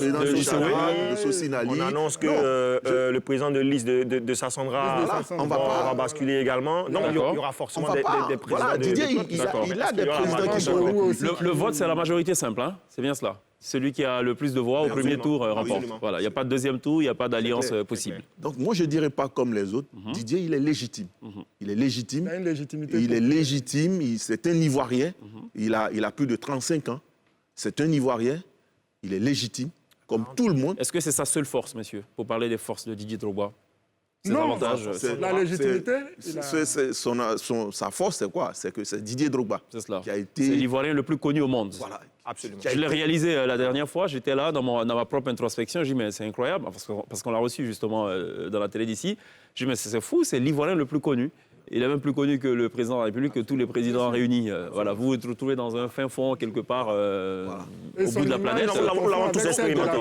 Sosinali. On annonce que le président de liste de Sassandra va basculer également. Donc il y aura forcément des présidents. Voilà, Didier, il a des présidents qui sont avec lui. Le vote, c'est la majorité simple, hein? C'est bien cela. Celui qui a le plus de voix au premier tour remporte. Voilà, il n'y a pas de deuxième tour, il n'y a pas d'alliance possible. Donc moi, je ne dirais pas comme les autres. Didier, il est légitime. Il est légitime. Il a une légitimité. Il est légitime. C'est un Ivoirien. Il a plus de 35 ans. C'est un Ivoirien. Il est légitime, comme tout le monde. Est-ce que c'est sa seule force, monsieur, pour parler des forces de Didier Drogba? Non, la légitimité. Sa force, c'est quoi? C'est que c'est Didier Drogba. C'est cela. Qui a été... C'est l'Ivoirien le plus connu au monde. Voilà. Absolument. Je l'ai réalisé la dernière fois, j'étais là dans ma propre introspection, j'ai dit mais c'est incroyable, parce qu'on l'a reçu justement dans la télé d'ici, j'ai dit mais c'est fou, c'est l'Ivoirien le plus connu. Il est même plus connu que le président de la République, que tous les présidents réunis. Voilà, vous vous retrouvez dans un fin fond quelque part au bout de la planète. Nous l'avons tous expérimenté.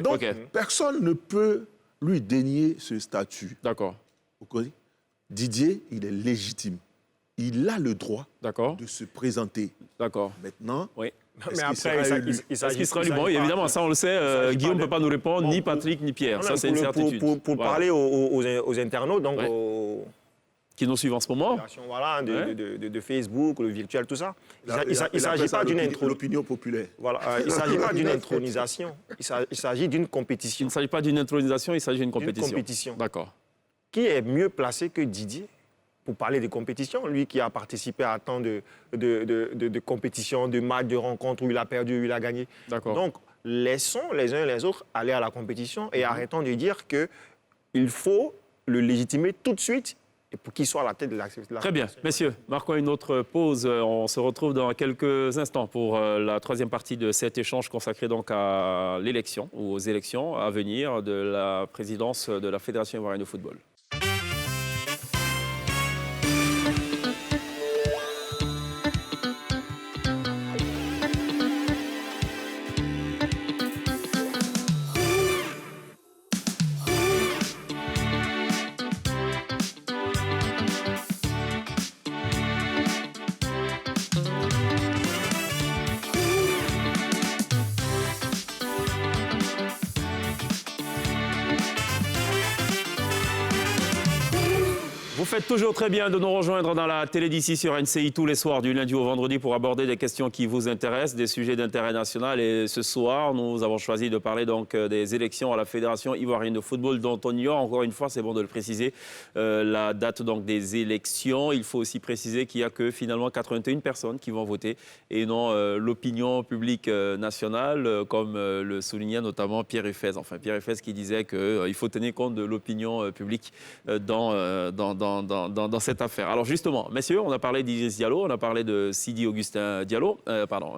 Donc, personne ne peut lui dénier ce statut. D'accord. Didier, il est légitime. Il a le droit de se présenter. D'accord. Maintenant, oui. Mais après, est-ce qu'il sera élu? Bon, évidemment, ça on le sait, Guillaume ne peut pas nous répondre, ni Patrick, ni Pierre. Ça, c'est une certitude. Pour parler aux internautes, donc qui nous suivent en ce moment. Voilà, de Facebook, le virtuel, tout ça. Il ne s'agit pas d'une l'opinion populaire. Voilà, il ne s'agit pas d'une intronisation, il s'agit d'une compétition. Il ne s'agit pas d'une intronisation, il s'agit d'une compétition. D'accord. Qui est mieux placé que Didier pour parler des compétitions, lui qui a participé à tant de compétitions, de matchs, de rencontres où il a perdu, où il a gagné. Donc, laissons les uns et les autres aller à la compétition et arrêtons de dire qu'il faut le légitimer tout de suite et pour qu'il soit à la tête de la... Très bien. Messieurs, marquons une autre pause. On se retrouve dans quelques instants pour la troisième partie de cet échange consacré donc à l'élection ou aux élections à venir de la présidence de la Fédération ivoirienne de football. Vous faites toujours très bien de nous rejoindre dans la télé d'ici sur NCI tous les soirs, du lundi au vendredi, pour aborder des questions qui vous intéressent, des sujets d'intérêt national. Et ce soir, nous avons choisi de parler donc des élections à la Fédération ivoirienne de football, dont on ignore, encore une fois, c'est bon de le préciser, la date donc des élections. Il faut aussi préciser qu'il n'y a que finalement 81 personnes qui vont voter et non l'opinion publique nationale, comme le soulignait notamment Pierre Heffez. Enfin, Pierre Heffez qui disait qu'il faut tenir compte de l'opinion publique dans cette affaire. Alors justement, messieurs, on a parlé d'Idriss Diallo, on a parlé de Sidi Augustin Diallo,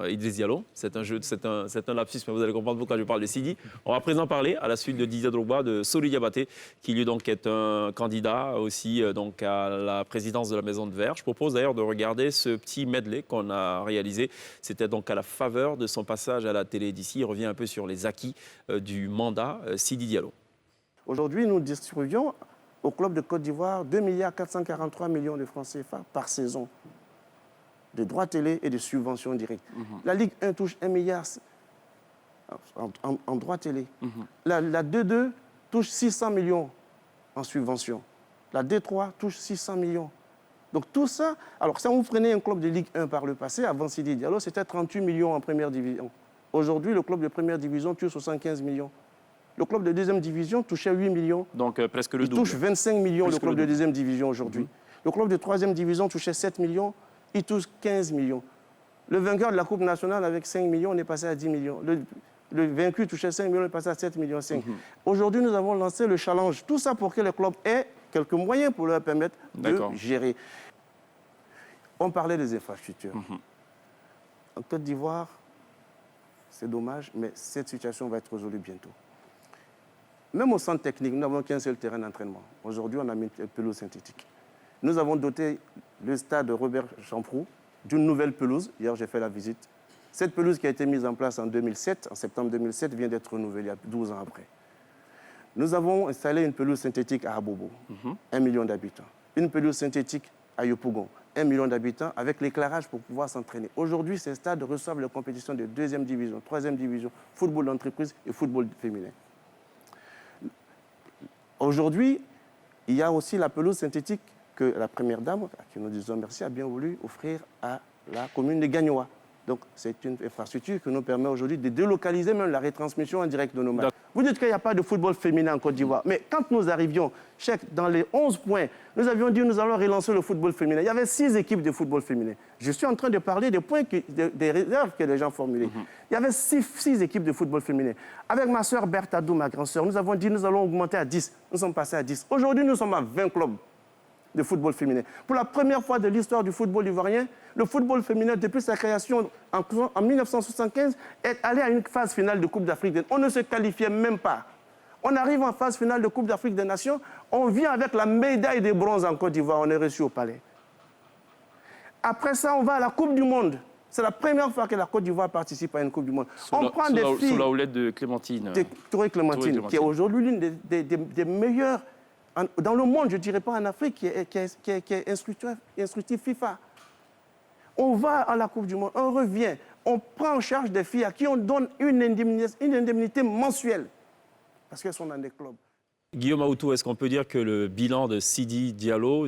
Idriss Diallo. C'est un lapsus, mais vous allez comprendre pourquoi je parle de Sidi. On va à présent parler, à la suite de Didier Drogba, de Soli Diabaté, qui lui donc est un candidat aussi donc à la présidence de la Maison de Verre. Je propose d'ailleurs de regarder ce petit medley qu'on a réalisé. C'était donc à la faveur de son passage à la télé d'ici. Il revient un peu sur les acquis du mandat Sidi Diallo. Aujourd'hui, nous distribuons au club de Côte d'Ivoire 2,443 milliards de francs CFA par saison de droits télé et de subventions directes. La Ligue 1 touche 1 milliard en droits télé. La D2 touche 600 millions en subventions. La D3 touche 600 millions. Donc tout ça, alors si vous prenez un club de Ligue 1 par le passé, avant Sidi Diallo, c'était 38 millions en première division. Aujourd'hui, le club de première division touche 75 millions. Le club de deuxième division touchait 8 millions. Donc presque le double. Il touche 25 millions, le club de deuxième division aujourd'hui. Le club de troisième division touchait 7 millions, il touche 15 millions. Le vainqueur de la Coupe nationale avec 5 millions, on est passé à 10 millions. Le vaincu touchait 5 millions, on est passé à 7 millions 5. Aujourd'hui, nous avons lancé le challenge. Tout ça pour que les clubs aient quelques moyens pour leur permettre de gérer. On parlait des infrastructures. En Côte d'Ivoire, c'est dommage, mais cette situation va être résolue bientôt. Même au centre technique, nous n'avons qu'un seul terrain d'entraînement. Aujourd'hui, on a mis une pelouse synthétique. Nous avons doté le stade Robert Champroux d'une nouvelle pelouse. Hier, j'ai fait la visite. Cette pelouse qui a été mise en place en 2007, en septembre 2007, vient d'être renouvelée 12 ans après. Nous avons installé une pelouse synthétique à Abobo, 1 million d'habitants. Une pelouse synthétique à Yopougon, 1 million d'habitants, avec l'éclairage pour pouvoir s'entraîner. Aujourd'hui, ces stades reçoivent les compétitions de 2e division, 3e division, football d'entreprise et football féminin. Aujourd'hui, il y a aussi la pelouse synthétique que la première dame, à qui nous disons merci, a bien voulu offrir à la commune de Gagnoa. Donc, c'est une infrastructure qui nous permet aujourd'hui de délocaliser même la retransmission en direct de nos matchs. Vous dites qu'il n'y a pas de football féminin en Côte d'Ivoire, mais quand nous arrivions, dans les 11 points, nous avions dit que nous allons relancer le football féminin. Il y avait 6 équipes de football féminin. Je suis en train de parler des points, des réserves que les gens formulaient. Il y avait 6 équipes de football féminin. Avec ma sœur Berthe Adou, ma grande-sœur, nous avons dit que nous allons augmenter à 10. Nous sommes passés à 10. Aujourd'hui, nous sommes à 20 clubs de football féminin. Pour la première fois de l'histoire du football ivoirien, le football féminin, depuis sa création en 1975, est allé à une phase finale de Coupe d'Afrique. On ne se qualifiait même pas. On arrive en phase finale de Coupe d'Afrique des Nations, on vient avec la médaille de bronze en Côte d'Ivoire, on est reçu au palais. Après ça, on va à la Coupe du Monde. C'est la première fois que la Côte d'Ivoire participe à une Coupe du Monde. Sous la houlette de Clémentine. Touré Clémentine, qui est aujourd'hui l'une des meilleures dans le monde, je ne dirais pas en Afrique, qui est instructif FIFA. On va à la Coupe du Monde, on revient, on prend en charge des filles à qui on donne une indemnité mensuelle, parce qu'elles sont dans des clubs. Guillaume Aoutou, est-ce qu'on peut dire que le bilan de Sidi Diallo,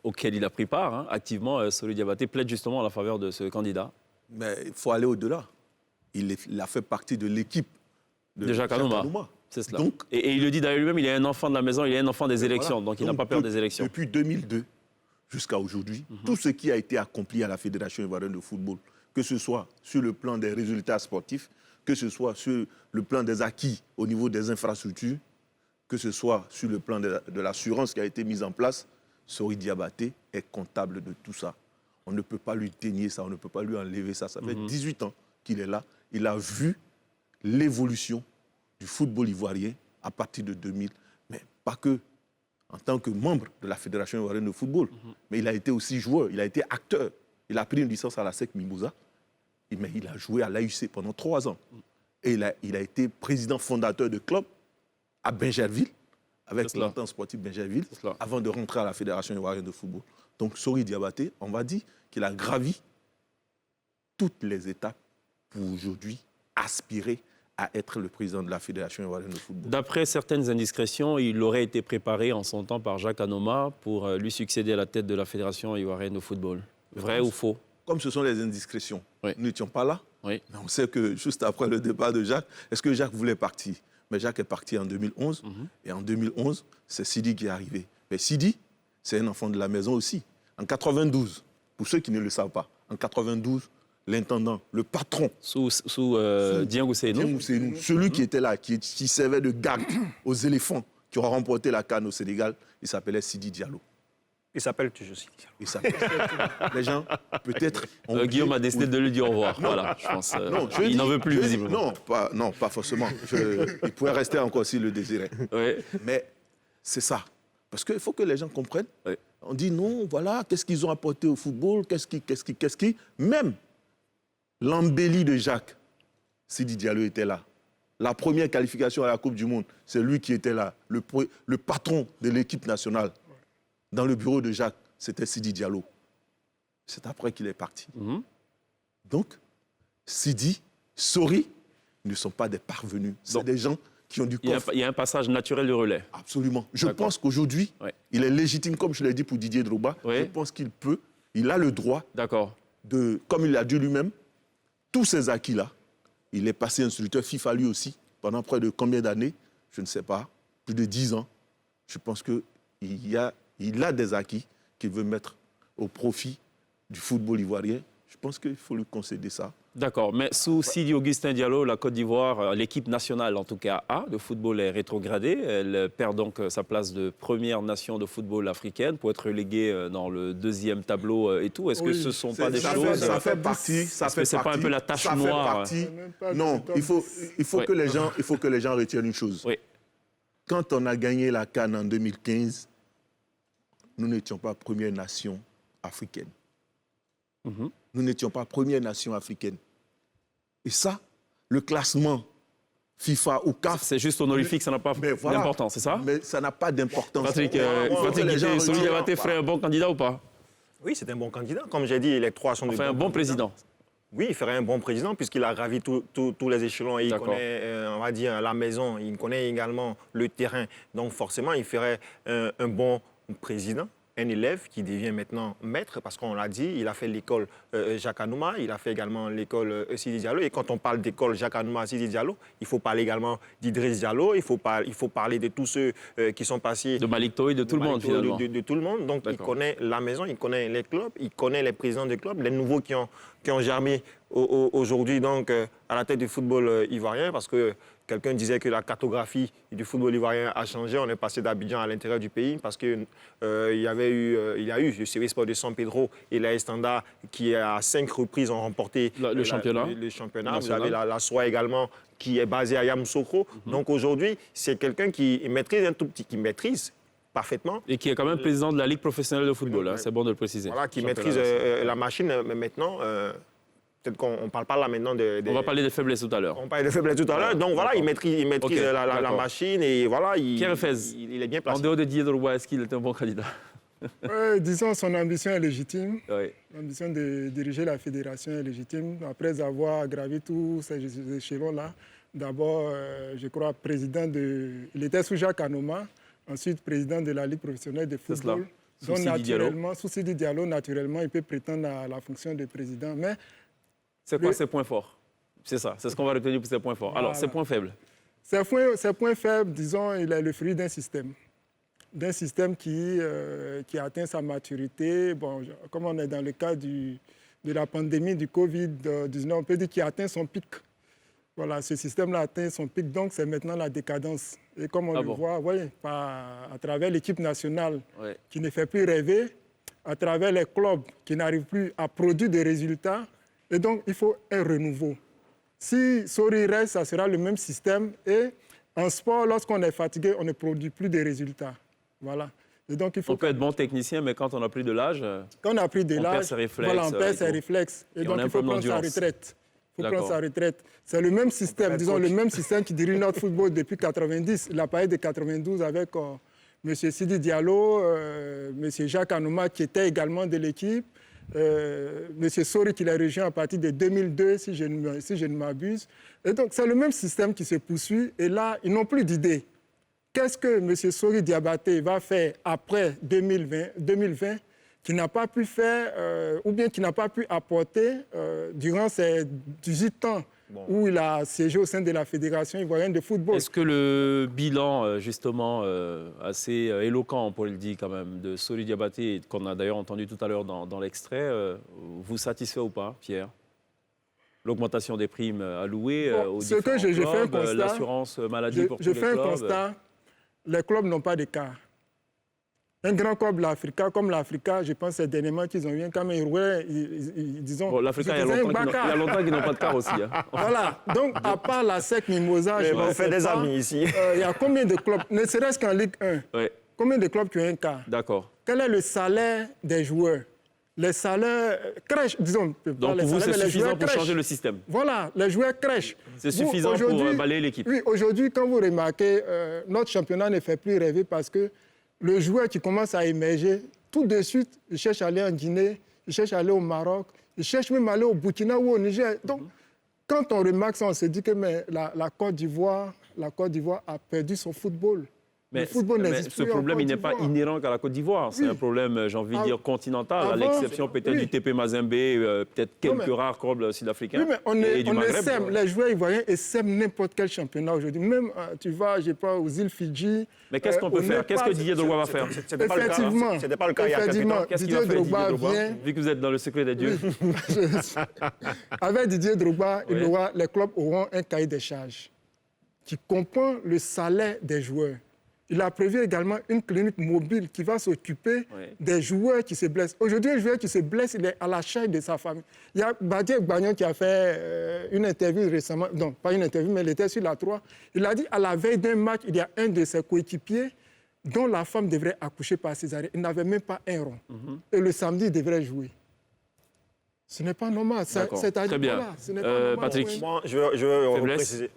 auquel il a pris part activement, Solou Diabaté, plaide justement en la faveur de ce candidat? Mais il faut aller au-delà. Il a fait partie de l'équipe de Jacques Anouma. C'est cela. Donc, et il le dit d'ailleurs lui-même, il est un enfant de la maison, il est un enfant des élections, donc il n'a pas peur des élections. Depuis 2002 jusqu'à aujourd'hui, tout ce qui a été accompli à la Fédération ivoirienne de football, que ce soit sur le plan des résultats sportifs, que ce soit sur le plan des acquis au niveau des infrastructures, que ce soit sur le plan de l'assurance qui a été mise en place, Solou Diabaté est comptable de tout ça. On ne peut pas lui dénier ça, on ne peut pas lui enlever ça. Ça fait 18 ans qu'il est là. Il a vu l'évolution du football ivoirien à partir de 2000, mais pas que en tant que membre de la Fédération ivoirienne de football, mais il a été aussi joueur, il a été acteur. Il a pris une licence à la SEC Mimouza, mais il a joué à l'AUC pendant 3 ans. Et il a été président fondateur de club à Bingerville, avec l'entente sportive Bingerville, avant de rentrer à la Fédération ivoirienne de football. Donc Solou Diabaté, on va dire qu'il a gravi toutes les étapes pour aujourd'hui aspirer à être le président de la Fédération ivoirienne de football. D'après certaines indiscrétions, il aurait été préparé en son temps par Jacques Anouma pour lui succéder à la tête de la Fédération ivoirienne de football. Vrai ou faux? Comme ce sont les indiscrétions, nous n'étions pas là. Oui. Mais on sait que juste après le départ de Jacques, est-ce que Jacques voulait partir? Mais Jacques est parti en 2011. Et en 2011, c'est Sidi qui est arrivé. Mais Sidi, c'est un enfant de la maison aussi. En 92, pour ceux qui ne le savent pas, en 92, l'intendant, le patron. Sous Dieng Ousseynou. Celui qui était là, qui servait de garde aux éléphants qui ont remporté la CAN au Sénégal, il s'appelait Sidi Diallo. Il s'appelle toujours Sidi Diallo. Il s'appelle. Les gens, peut-être... Guillaume a décidé de lui dire au revoir. Voilà, je pense. Il n'en veut plus, visiblement. Non, pas forcément. Il pourrait rester encore s'il le désirait. Oui. Mais c'est ça. Parce qu'il faut que les gens comprennent. Oui. On dit non, voilà, qu'est-ce qu'ils ont apporté au football, qu'est-ce qui... Même l'embellie de Jacques, Sidi Diallo était là. La première qualification à la Coupe du Monde, c'est lui qui était là. Le patron de l'équipe nationale, dans le bureau de Jacques, c'était Sidi Diallo. C'est après qu'il est parti. Donc, Sidi, Sori, ne sont pas des parvenus. C'est des gens qui ont du coffre. Il y a un passage naturel de relais. Absolument. Je pense qu'aujourd'hui, il est légitime, comme je l'ai dit pour Didier Drogba. Je pense qu'il peut, il a le droit, comme il l'a dit lui-même, tous ces acquis-là, il est passé instructeur FIFA lui aussi, pendant près de combien d'années? Je ne sais pas, plus de 10 ans. Je pense qu'il a des acquis qu'il veut mettre au profit du football ivoirien. Je pense qu'il faut lui concéder ça. D'accord, mais sous Sidi Augustin Diallo, la Côte d'Ivoire, l'équipe nationale en tout cas A, de football est rétrogradée. Elle perd donc sa place de première nation de football africaine pour être reléguée dans le deuxième tableau et tout. Est-ce que ce ne sont pas des choses... Ça fait partie. C'est pas un peu la tache noire? Non, il faut que les gens retiennent une chose. Oui. Quand on a gagné la CAN en 2015, nous n'étions pas première nation africaine. nous n'étions pas première nation africaine. Et ça, le classement FIFA ou CAF... C'est juste honorifique, ça n'a pas d'importance, c'est ça? Mais ça n'a pas d'importance. Patrick Guité, Soli Diabaté ferait un bon candidat ou pas? Oui, c'est un bon candidat. Comme j'ai dit, les trois sont... Enfin, un bon président. Oui, il ferait un bon président puisqu'il a gravi tous les échelons et il connaît, on va dire, la maison. Il connaît également le terrain. Donc forcément, il ferait un bon président. Un élève qui devient maintenant maître, parce qu'on l'a dit, il a fait l'école Jacques Anouma, il a fait également l'école Sidi Diallo. Et quand on parle d'école Jacques Anouma, Sidi Diallo, il faut parler également d'Idriss Diallo, il faut parler de tous ceux qui sont passés... De Malick Toye, de tout le monde, finalement. De tout le monde. Donc, il connaît la maison, il connaît les clubs, il connaît les présidents des clubs, les nouveaux qui ont germé aujourd'hui donc à la tête du football ivoirien, parce que quelqu'un disait que la cartographie du football ivoirien a changé. On est passé d'Abidjan à l'intérieur du pays parce qu'il il y a eu le Service Sport de San Pedro et l'AS Standard qui, à 5 reprises, ont remporté le championnat. Vous avez la SOA également qui est basée à Yamoussoukro. Donc aujourd'hui, c'est quelqu'un qui maîtrise un tout petit, qui maîtrise parfaitement. Et qui est quand même président de la Ligue professionnelle de football, c'est bon de le préciser. Voilà, qui maîtrise la machine, mais maintenant... Peut-être qu'on ne parle pas là maintenant On va parler des faiblesses tout à l'heure. On parle des faiblesses tout à l'heure. Donc voilà, il maîtrise la machine et voilà, il est bien placé. En dehors de Didier Drogba, est-ce qu'il est un bon candidat? Disons, son ambition est légitime. Oui. L'ambition de diriger la fédération est légitime. Après avoir gravi tous ces échelons-là, d'abord, je crois, il était sous Jacques Anouma, ensuite président de la Ligue professionnelle de football. Donc, naturellement, sous Sidi Diallo, naturellement, il peut prétendre à la fonction de président. Mais c'est quoi ses points forts? C'est ça, c'est ce qu'on va retenir pour ses points forts. Alors, ses points faibles? Ses points faibles, disons, il est le fruit d'un système. D'un système qui atteint sa maturité. Bon, comme on est dans le cas de la pandémie du Covid-19, on peut dire qu'il atteint son pic. Voilà, ce système-là atteint son pic, donc c'est maintenant la décadence. Et comme on le voit, à travers l'équipe nationale qui ne fait plus rêver, à travers les clubs qui n'arrivent plus à produire des résultats, et donc il faut un renouveau. Si Sori reste, ça sera le même système. Et en sport, lorsqu'on est fatigué, on ne produit plus de résultats. Voilà. Et donc, on peut être bon technicien, mais quand on a pris de l'âge, on perd ses réflexes. Voilà, on perd ses réflexes. Et donc, il faut prendre sa retraite. C'est le même système, disons, le même système qui dirige notre football depuis 90. Il a parlé de 92 avec M. Sidi Diallo, M. Jacques Anouma, qui était également de l'équipe, M. Sori, qui l'a rejoint à partir de 2002, si je ne m'abuse. Et donc, c'est le même système qui se poursuit. Et là, ils n'ont plus d'idée. Qu'est-ce que M. Sori Diabaté va faire après 2020 qui n'a pas pu faire, ou bien qui n'a pas pu apporter durant ces 18 ans où il a siégé au sein de la Fédération ivoirienne de football. Est-ce que le bilan, justement, assez éloquent, on pourrait le dire quand même, de Sori Diabaté, qu'on a d'ailleurs entendu tout à l'heure dans l'extrait, vous satisfait ou pas, Pierre? L'augmentation des primes allouées aux différents clubs, l'assurance maladie pour tous les clubs. Je fais un constat, les clubs n'ont pas d'écart. Un grand club, l'Africa, comme l'Africa, je pense c'est dernièrement qu'ils ont eu un Cameroun, disons... Bon, l'Africa, il y a longtemps qu'ils n'ont pas de car aussi. Hein. Voilà, donc à part la SEC Mimosa, on fait des amis ici. Il y a combien de clubs, ne serait-ce qu'en Ligue 1, combien de clubs qui ont un car? D'accord. Quel est le salaire des joueurs? Les salaires crèchent, disons... Donc pour vous, c'est suffisant pour changer le système? Voilà, les joueurs crèchent. C'est suffisant pour balayer l'équipe? Oui, aujourd'hui, quand vous remarquez, notre championnat ne fait plus rêver parce que le joueur qui commence à émerger, tout de suite, il cherche à aller en Guinée, il cherche à aller au Maroc, il cherche même à aller au Burkina ou au Niger. Donc, quand on remarque ça, on se dit que la Côte d'Ivoire a perdu son football. Mais ce problème, il n'est pas inhérent qu'à la Côte d'Ivoire. C'est un problème, j'ai envie de dire, continental, à l'exception peut-être du TP Mazembe, peut-être quelques rares clubs sud-africains. Oui, mais on sème, les joueurs ivoiriens sèment n'importe quel championnat aujourd'hui. Même, tu vas, je sais pas, aux îles Fidji. Mais qu'est-ce qu'on peut faire? Qu'est-ce que Didier Drogba va faire? Effectivement. Ce n'était pas le cas il y a quelques temps. Qu'est-ce qu'il va faire, Didier Drogba? Vu que vous êtes dans le secret des dieux. Avec Didier Drogba, les clubs auront un cahier des charges qui comprend le salaire des joueurs. Il a prévu également une clinique mobile qui va s'occuper des joueurs qui se blessent. Aujourd'hui, un joueur qui se blesse, il est à la charge de sa famille. Il y a Badié Bagnon qui a fait une interview récemment, non, pas une interview, mais il était sur la 3. Il a dit à la veille d'un match, il y a un de ses coéquipiers dont la femme devrait accoucher par césarienne. Il n'avait même pas un rond. Et le samedi, il devrait jouer. Ce n'est pas normal. Très bien. Patrick. Moi, je veux préciser.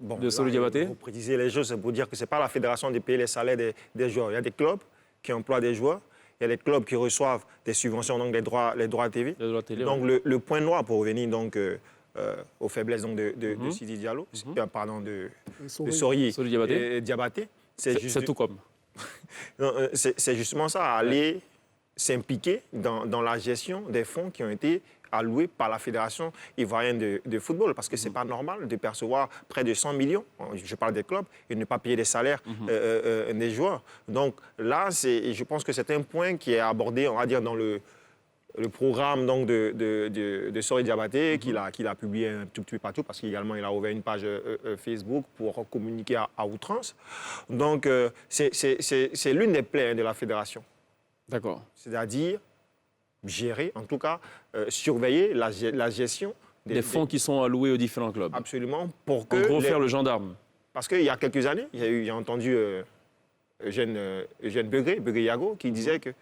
De Solou Diabaté. Pour préciser les choses, c'est pour dire que ce n'est pas la fédération de payer les salaires des joueurs. Il y a des clubs qui emploient des joueurs. Il y a des clubs qui reçoivent des subventions, donc les droits TV. Donc le point noir, pour revenir donc, aux faiblesses donc, de Sidi Diallo, pardon, de Sori et Diabaté, c'est tout comme. C'est justement ça, aller s'impliquer dans la gestion des fonds qui ont été alloués par la Fédération ivoirienne de football, parce que ce n'est pas normal de percevoir près de 100 millions, je parle des clubs, et ne pas payer les salaires des joueurs. Donc là, je pense que c'est un point qui est abordé, on va dire, dans le programme donc, de Sori Diabaté, qu'il a publié un tout petit peu partout, parce qu'également, il a ouvert une page Facebook pour communiquer à outrance. Donc, c'est l'une des plaies de la Fédération. D'accord. C'est-à-dire gérer, en tout cas, surveiller la gestion des fonds qui sont alloués aux différents clubs. Absolument. Pour que en gros, faire le gendarme. Parce qu'il y a quelques années, j'ai entendu Eugène Begré Yago, qui disait qu'il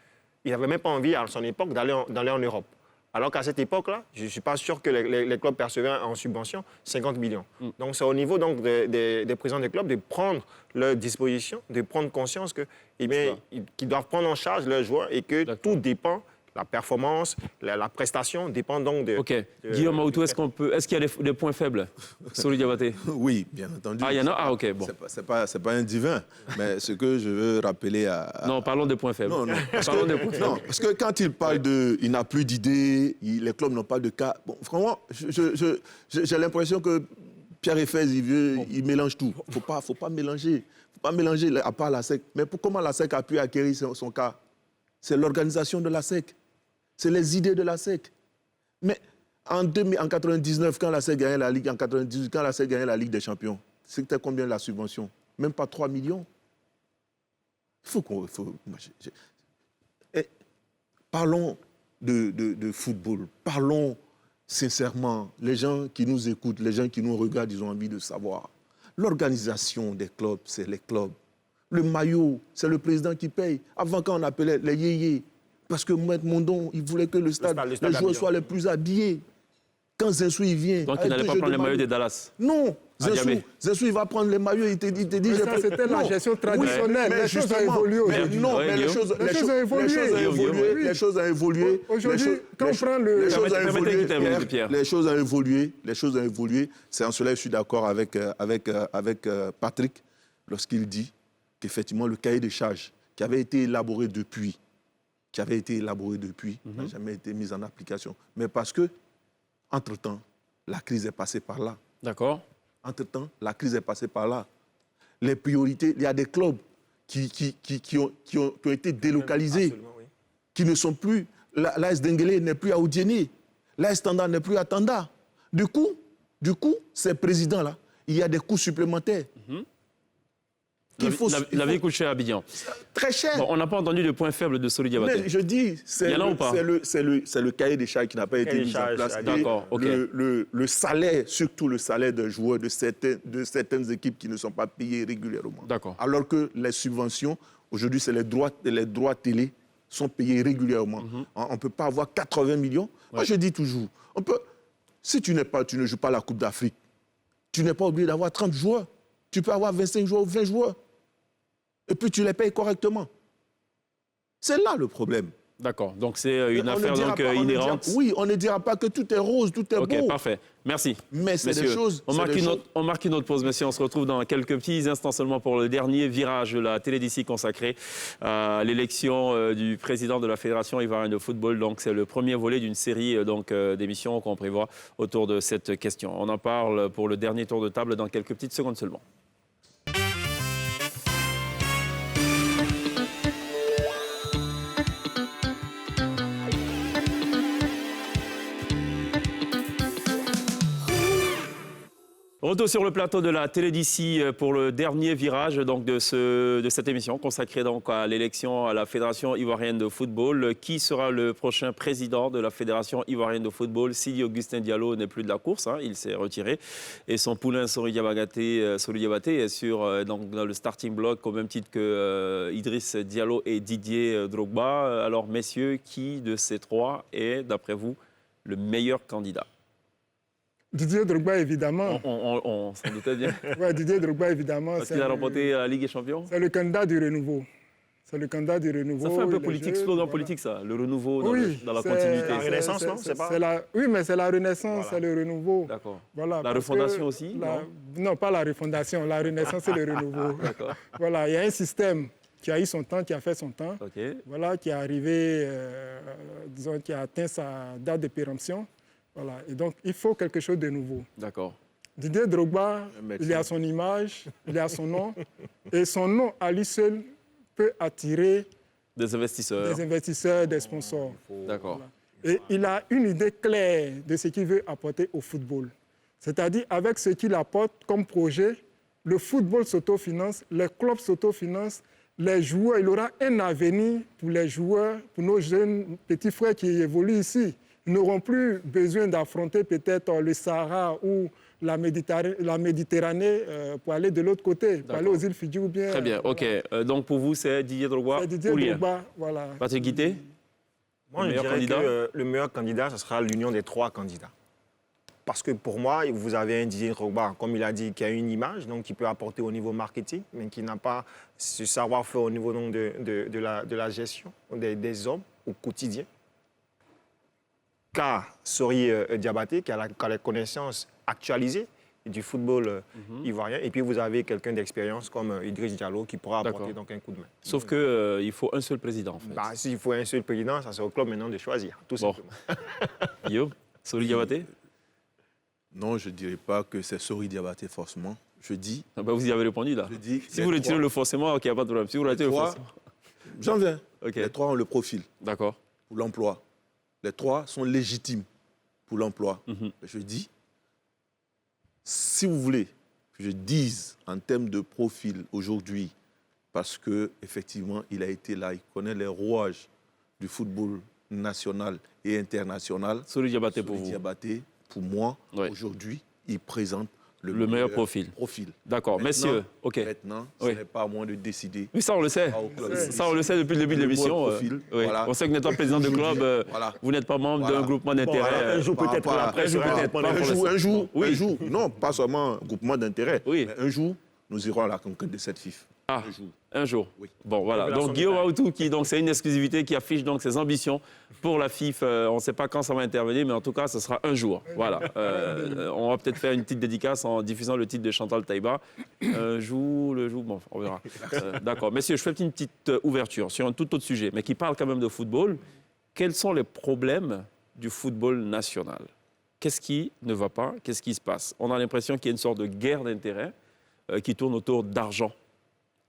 n'avait même pas envie, à son époque, d'aller en Europe. Alors qu'à cette époque-là, je ne suis pas sûr que les clubs percevaient en subvention 50 millions. Donc c'est au niveau donc, des présidents des clubs de prendre leurs dispositions, de prendre conscience qu'ils doivent prendre en charge leurs joueurs et que tout dépend. La performance, la prestation dépend donc de... OK. Guillaume Aoutou, est-ce qu'il y a des points faibles sur le Diabaté? Oui, bien entendu. Ah, il y en a? Ah, OK, bon. C'est pas un divin, mais ce que je veux rappeler Non, parlons des points faibles. Non, non. Parce que quand il parle il n'a plus d'idées, les clubs n'ont pas de cas... Bon, franchement, j'ai l'impression que Pierre Eiffel, il mélange tout. Faut pas mélanger. Faut pas mélanger, à part la SEC. Mais comment la SEC a pu acquérir son cas? C'est l'organisation de la SEC. C'est les idées de la SEC. Mais en 99, quand la SEC gagnait la Ligue, en 98, quand la SEC gagnait la Ligue des Champions, c'était combien la subvention? Même pas 3 millions. Parlons de football. Parlons sincèrement. Les gens qui nous écoutent, les gens qui nous regardent, ils ont envie de savoir. L'organisation des clubs, c'est les clubs. Le maillot, c'est le président qui paye. Avant, quand on appelait les yéyés, parce que Mohamed Mondon, il voulait que le stade les joueurs soient les plus habillés. Quand Zensou, il vient... Donc, il n'allait pas prendre les maillots des Dallas? Non. Zensou, il va prendre les maillots, il te dit... Ça, c'était la gestion traditionnelle. Oui, les choses ont évolué. Non, mais les choses ont évolué. Aujourd'hui, quand on prend le... Les choses ont évolué. C'est en cela que je suis d'accord avec Patrick, lorsqu'il dit qu'effectivement, le cahier de charges qui avait été élaboré depuis, n'a jamais été mis en application. Mais parce que, entre-temps, la crise est passée par là. D'accord. Entre-temps, la crise est passée par là. Les priorités, il y a des clubs qui ont été délocalisés, qui ne sont plus... L'AS Denguélé n'est plus à Oudiéné, l'AS Tanda n'est plus à Tanda. Du coup, ces présidents-là, il y a des coûts supplémentaires. La vie coûte cher à Abidjan. Très cher. Bon, on n'a pas entendu de point faible de Solou Diabaté. Mais je dis, c'est le cahier des charges qui n'a pas été mis en place. D'accord, OK. Le salaire, surtout le salaire d'un joueur de certaines équipes qui ne sont pas payées régulièrement. D'accord. Alors que les subventions, aujourd'hui, c'est les droits télé sont payés régulièrement. On ne peut pas avoir 80 millions. Ouais. Moi, je dis toujours, si tu ne joues pas la Coupe d'Afrique, tu n'es pas obligé d'avoir 30 joueurs. Tu peux avoir 25 joueurs ou 20 joueurs. Et puis tu les payes correctement. C'est là le problème. D'accord. Donc c'est une affaire inhérente. On ne dira pas que tout est rose, tout est beau. OK, parfait. Merci. Mais c'est des choses... On marque une autre pause, messieurs. On se retrouve dans quelques petits instants seulement pour le dernier virage de la télé d'ici consacré à l'élection du président de la Fédération ivoirienne de football. Donc c'est le premier volet d'une série d'émissions qu'on prévoit autour de cette question. On en parle pour le dernier tour de table dans quelques petites secondes seulement. Retour sur le plateau de la télé d'ici pour le dernier virage donc, de cette émission consacrée donc, à l'élection à la Fédération ivoirienne de football. Qui sera le prochain président de la Fédération ivoirienne de football? Sidi Augustin Diallo n'est plus de la course, il s'est retiré. Et son poulain Solou Diabaté est dans le starting block au même titre que Idriss Diallo et Didier Drogba. Alors messieurs, qui de ces trois est, d'après vous, le meilleur candidat? Didier Drogba, évidemment. On s'en doutait bien. Ouais, Didier Drogba, évidemment. Parce qu'il a remporté la Ligue des Champions? C'est le candidat du renouveau. C'est le candidat du renouveau. Ça fait un peu politique, slogan politique, ça, le renouveau dans la continuité. La renaissance, non? Oui, mais c'est la renaissance, c'est le renouveau. D'accord. Voilà, la refondation aussi? Non, pas la refondation. La renaissance, c'est le renouveau. D'accord. Voilà, il y a un système qui a eu son temps, qui a fait son temps. Okay. Voilà, qui est arrivé, disons, qui a atteint sa date de péremption. Voilà. Et donc, il faut quelque chose de nouveau. D'accord. Didier Drogba, il a son image, il a son nom. Et son nom, à lui seul, peut attirer des investisseurs, des sponsors. D'accord. Voilà. Et il a une idée claire de ce qu'il veut apporter au football. C'est-à-dire, avec ce qu'il apporte comme projet, le football s'autofinance, les clubs s'autofinancent, les joueurs, il aura un avenir pour les joueurs, pour nos jeunes petits frères qui évoluent ici. Ils n'auront plus besoin d'affronter peut-être le Sahara ou la Méditerranée pour aller de l'autre côté, pour aller aux îles Fidji ou bien... Très bien, OK. Donc pour vous, c'est Didier Drogba? C'est Didier Drogba, voilà. Patrick Guité? Moi, je dirais que le meilleur candidat, ce sera l'union des trois candidats. Parce que pour moi, vous avez un Didier Drogba, comme il a dit, qui a une image, donc qui peut apporter au niveau marketing, mais qui n'a pas ce savoir-faire au niveau donc, de la gestion des hommes au quotidien. Car Sori Diabaté, qui a les connaissances actualisées du football ivoirien, et puis vous avez quelqu'un d'expérience comme Idriss Diallo qui pourra apporter donc un coup de main. Sauf qu'il faut un seul président, en fait. Bah, s'il faut un seul président, ça c'est au club maintenant de choisir, tout simplement. Guillaume, Sori Diabaté? Non, je ne dirais pas que c'est Sori Diabaté forcément. Je dis... Ah bah vous y avez répondu, là. Je dis si vous retirez le forcément, OK, il n'y a pas de problème. Si vous retirez le forcément... J'en viens. Okay. Les trois ont le profil. D'accord. Pour l'emploi. Les trois sont légitimes pour l'emploi. Je dis, si vous voulez que je dise en termes de profil aujourd'hui, parce qu'effectivement, il a été là, il connaît les rouages du football national et international. Sori Diabaté pour vous? Diabaté, pour moi, aujourd'hui, il présente le meilleur profil. D'accord. Messieurs, OK. Maintenant, ce n'est pas à moi de décider. Oui, ça, on le sait. Ça, on le sait depuis le début de l'émission. Voilà. On sait que n'étant président de club, vous n'êtes pas membre d'un groupement d'intérêt. Un jour peut-être après, un jour. Non, pas seulement un groupement d'intérêt. Mais un jour, nous irons à la conquête de cette FIF. Ah, un jour. Oui. Bon, voilà. Donc, Guillaume Aoutou, c'est une exclusivité qui affiche donc ses ambitions pour la FIF. On ne sait pas quand ça va intervenir, mais en tout cas, ce sera un jour. Voilà. On va peut-être faire une petite dédicace en diffusant le titre de Chantal Taïba. Un jour, bon, on verra. D'accord. Messieurs, je fais une petite ouverture sur un tout autre sujet, mais qui parle quand même de football. Quels sont les problèmes du football national? Qu'est-ce qui ne va pas? Qu'est-ce qui se passe? On a l'impression qu'il y a une sorte de guerre d'intérêts qui tourne autour d'argent.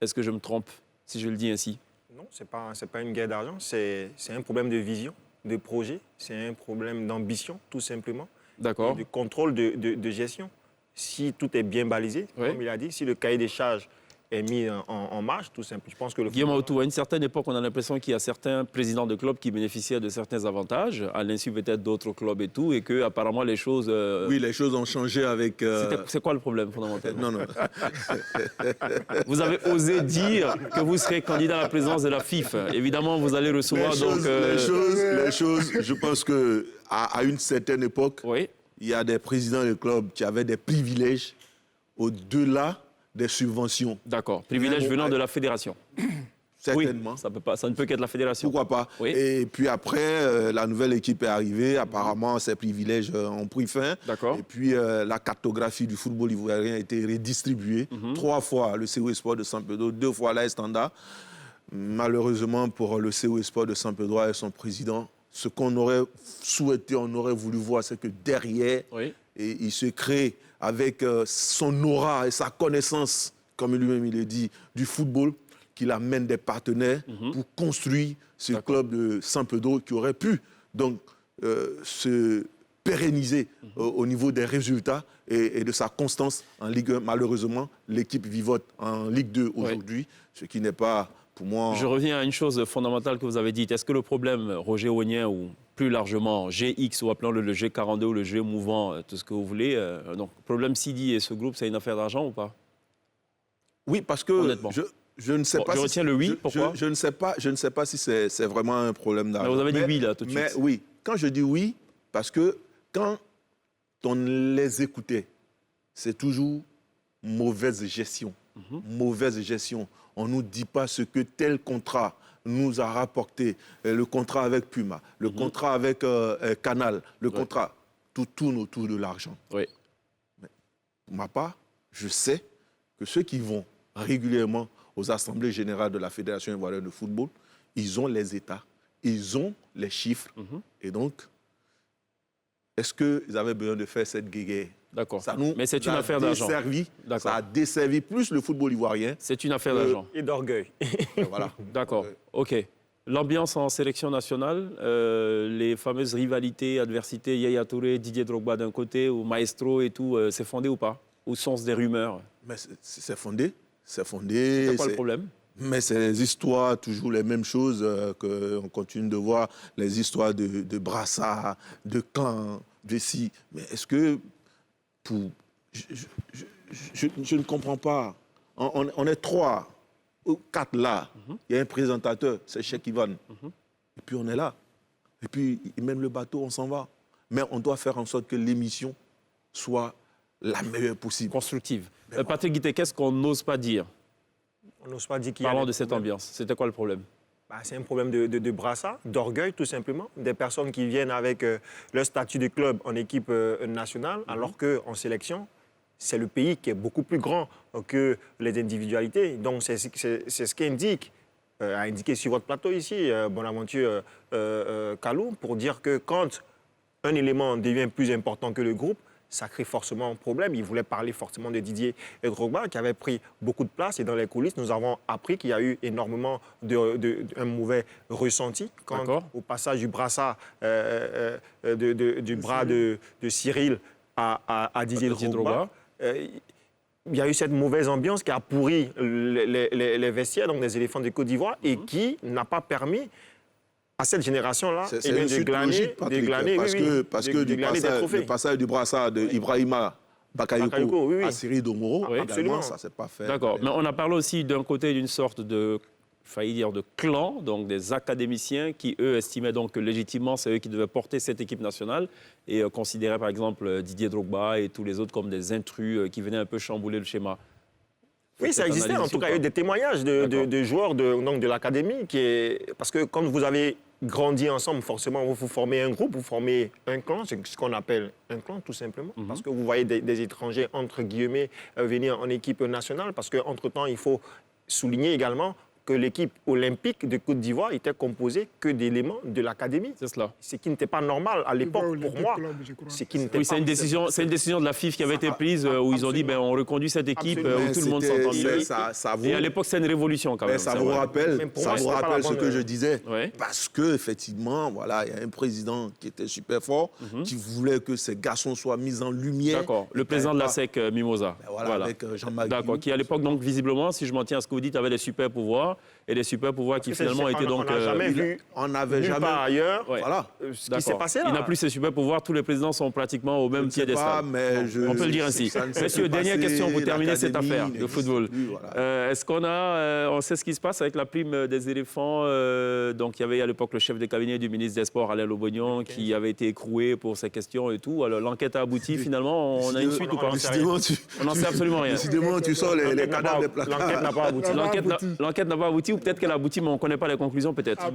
Est-ce que je me trompe si je le dis ainsi? Non, ce n'est pas une guerre d'argent, c'est un problème de vision, de projet, c'est un problème d'ambition, tout simplement. D'accord. De contrôle de gestion. Si tout est bien balisé, comme il a dit, si le cahier des charges est mis en marche, tout simplement. Je pense que Guillaume Aoutou, à une certaine époque, on a l'impression qu'il y a certains présidents de clubs qui bénéficiaient de certains avantages, à l'insu peut-être d'autres clubs et tout, et que apparemment les choses... Oui, les choses ont changé avec... C'est quoi le problème fondamentalement? Non. Vous avez osé dire que vous serez candidat à la présidence de la FIF. Évidemment, vous allez recevoir les choses, je pense qu'à une certaine époque, il y a des présidents de clubs qui avaient des privilèges au-delà des subventions. D'accord. Privilèges venant de la fédération. Certainement. Oui, ça ne peut qu'être la fédération. Pourquoi pas? Oui. Et puis après, la nouvelle équipe est arrivée. Apparemment, ces privilèges ont pris fin. D'accord. Et puis, la cartographie du football ivoirien a été redistribuée. 3 fois le CO Sport de San Pedro, 2 fois l'AS Standard. Malheureusement, pour le CO Sport de San Pedro et son président, ce qu'on aurait souhaité, on aurait voulu voir, c'est que derrière, il se crée avec son aura et sa connaissance, comme lui-même il le dit, du football, qu'il amène des partenaires pour construire ce club de San Pedro qui aurait pu donc se pérenniser au niveau des résultats et de sa constance en Ligue 1. Malheureusement, l'équipe vivote en Ligue 2 aujourd'hui, ce qui n'est pas, pour moi... Je reviens à une chose fondamentale que vous avez dite. Est-ce que le problème, Roger Ognien, ou plus largement GX, ou appelons-le le G42 ou le G mouvant, tout ce que vous voulez, donc, problème Sidi et ce groupe, c'est une affaire d'argent ou pas? Oui, parce que je ne sais pas. Je retiens le oui, pourquoi? Je ne sais pas si c'est vraiment un problème d'argent. Vous avez dit oui, là, tout de suite. Mais oui, quand je dis oui, Parce que quand on les écoutait, c'est toujours mauvaise gestion. Mauvaise gestion. On ne nous dit pas ce que tel contrat nous a rapporté. Le contrat avec Puma, le contrat avec Canal, le contrat, tout tourne autour de l'argent. Oui. Mais pour ma part, je sais que ceux qui vont régulièrement aux assemblées générales de la Fédération ivoirienne de football, ils ont les états, ils ont les chiffres. Et donc, est-ce qu'ils avaient besoin de faire cette guéguerre? D'accord. Mais c'est une affaire d'argent. Ça a desservi plus le football ivoirien. C'est une affaire d'argent. Et d'orgueil. Voilà. D'accord. OK. L'ambiance en sélection nationale, les fameuses rivalités, adversités, Yaya Touré, Didier Drogba d'un côté, ou Maestro et tout, c'est fondé ou pas? Ou sont-ce des rumeurs? Mais c'est fondé. C'est fondé. C'est quoi le problème? Mais c'est les histoires, toujours les mêmes choses, qu'on continue de voir, les histoires de brassards, de clans, de si. Mais est-ce que... Je ne comprends pas. On est 3 ou 4 là. Il y a un présentateur, c'est Cheikh Ivan. Et puis on est là. Et puis il mène le bateau, on s'en va. Mais on doit faire en sorte que l'émission soit la meilleure possible. Constructive. Patrick Guité, qu'est-ce qu'on n'ose pas dire? On n'ose pas dire qu'il y a... Parlons de cette ambiance. C'était quoi le problème? C'est un problème de brassard, d'orgueil tout simplement. Des personnes qui viennent avec leur statut de club en équipe nationale, alors qu'en sélection, c'est le pays qui est beaucoup plus grand que les individualités. Donc c'est ce qu'indique, a indiqué sur votre plateau ici, Bonaventure Kalou, pour dire que quand un élément devient plus important que le groupe, ça crée forcément un problème. Il voulait parler forcément de Didier Drogba, qui avait pris beaucoup de place. Et dans les coulisses, nous avons appris qu'il y a eu énormément un mauvais ressenti quand, au passage du brassard, du bras de Cyril à Didier Drogba. Il y a eu cette mauvaise ambiance qui a pourri les vestiaires, donc des éléphants de Côte d'Ivoire, et qui n'a pas permis à cette génération-là, de glaner, parce que du passage du brassard d'Ibrahima Bakayoko à Cyril Domoro, également, ça ne s'est pas fait. D'accord, mais on a parlé aussi d'un côté d'une sorte de, failli dire, de clan, donc des académiciens qui, eux, estimaient donc que légitimement, c'est eux qui devaient porter cette équipe nationale et considéraient, par exemple, Didier Drogba et tous les autres comme des intrus qui venaient un peu chambouler le schéma. Oui, ça existait. En tout cas, il y a eu des témoignages de joueurs de l'académie. Parce que quand vous avez grandi ensemble, forcément, vous formez un groupe, vous formez un clan. C'est ce qu'on appelle un clan, tout simplement. Parce que vous voyez des étrangers, entre guillemets, venir en équipe nationale. Parce qu'entre-temps, il faut souligner également que l'équipe olympique de Côte d'Ivoire était composée que d'éléments de l'académie. C'est cela. Ce qui n'était pas normal à l'époque pour moi. C'est une décision de la FIF qui avait été prise où ils ont dit on reconduit cette équipe où tout le monde s'entend mieux. Et à l'époque, c'est une révolution quand même. Ça vous rappelle ce que je disais. Parce qu'effectivement, voilà, il y a un président qui était super fort, qui voulait que ces garçons soient mis en lumière. D'accord. Le président de la SEC, Mimosa. Voilà, avec Jean-Marc. D'accord. Qui à l'époque, donc visiblement, si je m'en tiens à ce que vous dites, avait des super pouvoirs. Et des super pouvoirs qui finalement étaient donc... On n'avait jamais par ailleurs voilà. Ce qui s'est passé là. Il n'a plus ces super pouvoirs, tous les présidents sont pratiquement au même piédestal. On peut le dire ainsi. Messieurs, dernière question pour terminer cette affaire de football. Est-ce on sait ce qui se passe avec la prime des éléphants donc il y avait à l'époque le chef de cabinet du ministre des Sports, Alain Lobognon, qui avait été écroué pour ces questions et tout. Alors l'enquête a abouti, finalement, on a une suite ou pas? On n'en sait absolument rien. Décidément, tu sors les cadavres des placards. L'enquête n'a pas abouti. L'enquête n'a pas abouti, ou peut-être qu'elle a abouti, mais on ne connaît pas les conclusions, peut-être.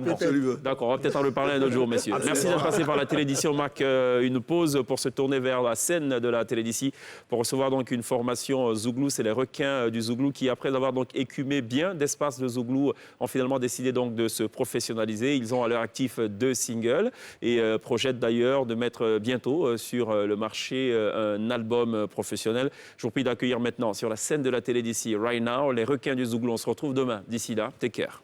D'accord, on va peut-être en reparler un autre jour, messieurs. Merci d'être passé par la télédition. On marque une pause pour se tourner vers la scène de la télédicie pour recevoir donc une formation Zouglou. C'est les requins du Zouglou qui, après avoir donc écumé bien d'espace de Zouglou, ont finalement décidé donc de se professionnaliser. Ils ont à leur actif 2 singles et projettent d'ailleurs de mettre bientôt sur le marché un album professionnel. Je vous prie d'accueillir maintenant sur la scène de la télédicie Right Now les requins du Zouglou. On se retrouve demain. D'ici là, take care.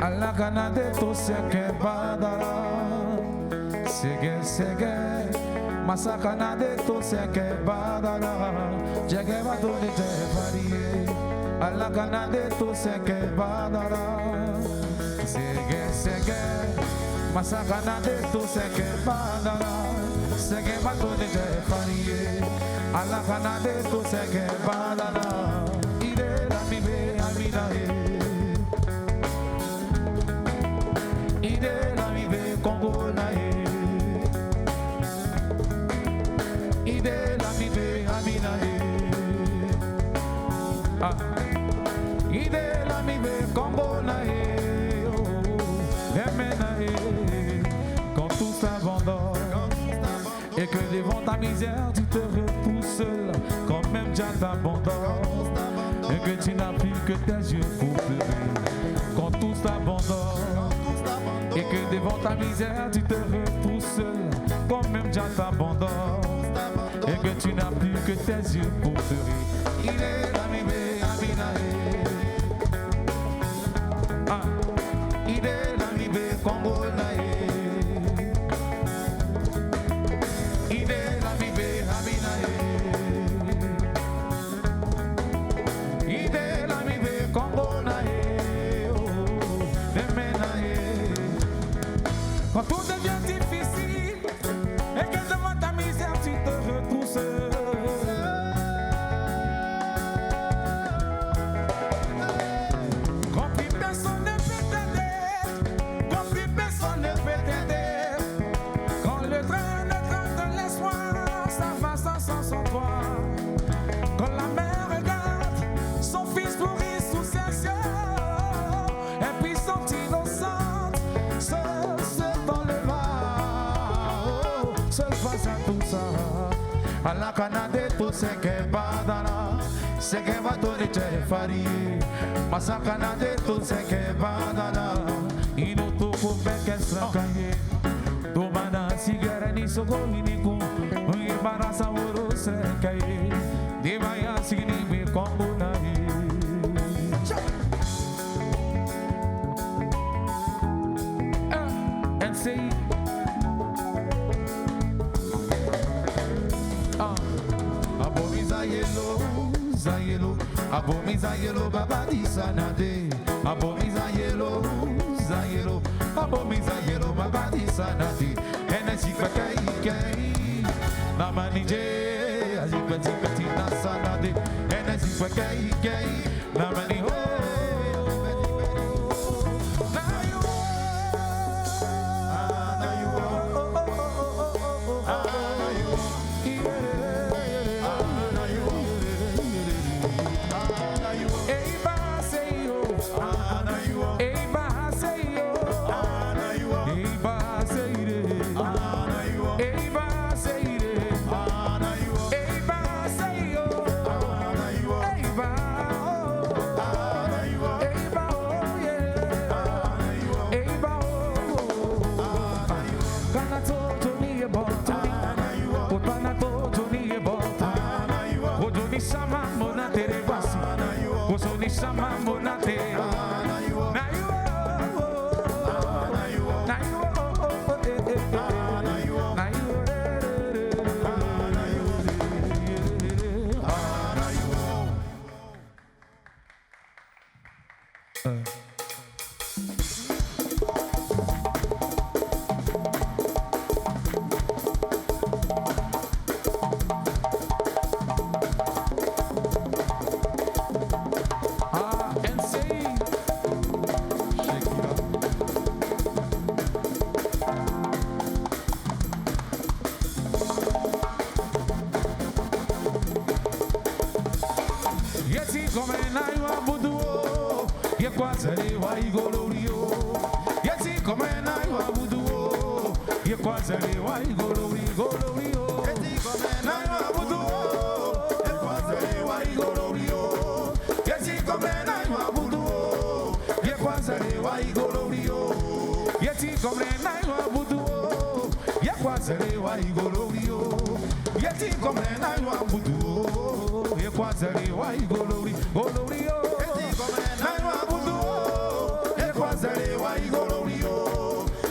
Alla canade to seke badara sege sege masakana de to seke badara jege bato de te varie alla canade to seke badara sege sege masakana de to seke badara sege bato de te varie alla canade to seke badara ide la mi be amina Ide la vive Congo na Ide la vive Amina Ide la vive Congo na quand tout s'abandonne et que devant ta misère tu te retrouves seul, quand même Dieu t'abandonne et que tu n'as plus que tes yeux pour pleurer, quand tout s'abandonne et que devant ta misère tu te retrouves seul, quand même Dieu t'abandonne et que tu n'as plus que tes yeux pour pleurer. Il est l'arrivée Amina, il est l'arrivée Congo. Quand tout devient difficile et que devant ta misère tu te retrouves seul, quand plus personne ne peut t'aider, quand plus personne ne peut t'aider, quand le train de l'espoir s'avance sans toi, quand la mère regarde son fils mourir sous ses yeux, et puis son innocente seul dans le mal, seul face à tout ça. À la canade tout ce que badala, ce que va donner te fari. Mas a canade tout ce que badala, e no topo beque stracaye. Tomada cigara ni socorro ni com, embaraça ouro secaye. De manhã signi me como na say abomi zayelo abomi zayelo baba di sanade abomi zayelo abomi zayelo baba di sanade enesi kai na manije azipati na sanade enesi kai na mani ho. Yekwazele wa igolorio. Yeti komena wa buduo. Yekwazele wa igolorio. Yeti komena wa buduo. Yekwazele wa igolorio. Yeti komena wa buduo. Yekwazele wa igolorio. Yeti komena wa buduo. Yekwazele wa igolorio. Yeti komena wa buduo. Yekwazele wa igolorio. Yeti komena wa buduo. Yekwazele wa igolorio.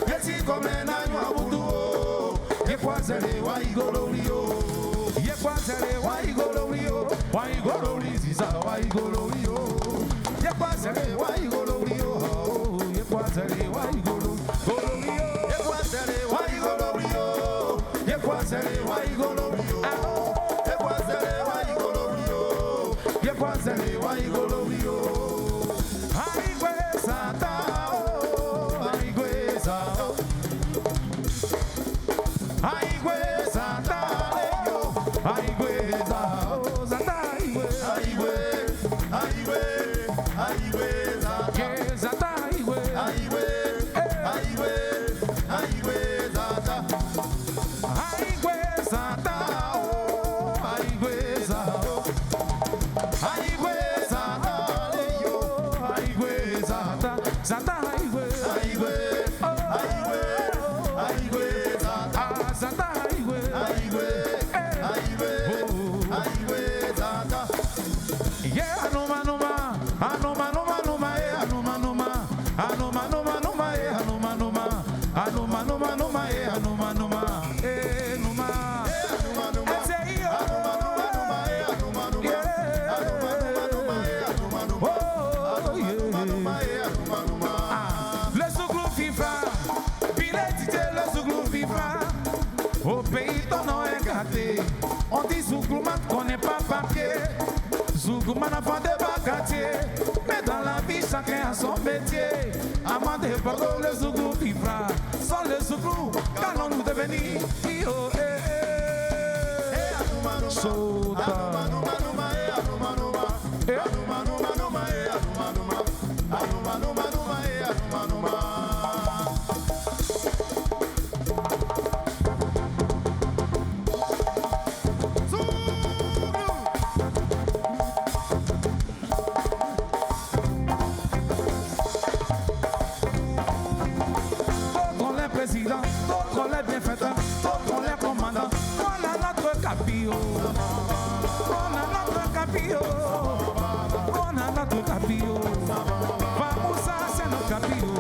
Yeti komena wa buduo. Yekwazele wa igolorio. Yekwazele wa igolorio. Wa igolorio ziza wa igolorio. Yekwazele wa igolorio. Yekwazele wa igolorio. Yekwazele wa igolorio. Yekwazele wa igolorio. Yekwazele wa igolorio. Yekwazele wa igolorio. Aigwe sata o, aigwe sata. Aigwe sata leyo, aigwe sata, sata aigwe, aigwe, aigwe, aigwe sata, sata aigwe, aigwe, aigwe, aigwe sata, aigwe sata o, aigwe sata, aigwe sata leyo, aigwe sata, sata aigwe, aigwe, aigwe, aigwe sata, sata aigwe, aigwe, aigwe, aigwe sata. Yeah, anuma numa, anuma numa numa, yeah, anuma numa, anuma numa numa, yeah, anuma numa, anuma numa numa, yeah, anuma numa, numa, anuma numa, say yo, anuma numa numa, yeah, anuma numa, anuma numa numa, yeah, anuma numa, oh yeah, anuma numa, yeah, anuma numa. Le souglou FIFA, piletité le souglou FIFA. Au pays ton nom est gâté. On dit Zouglouman qu'on n'est pas papier. Zouglouman n'a pas de quartier. Mais dans la vie chacun a son métier. Avant de parler le Zouglou vivra. Sans le Zouglou, qu'allons-nous devenir? Sota. Président, d'autres les bienfaiteurs, d'autres les commandants. Voilà notre capillot. On a notre capillot. On a notre capillot. Vamos, ça c'est notre capillot.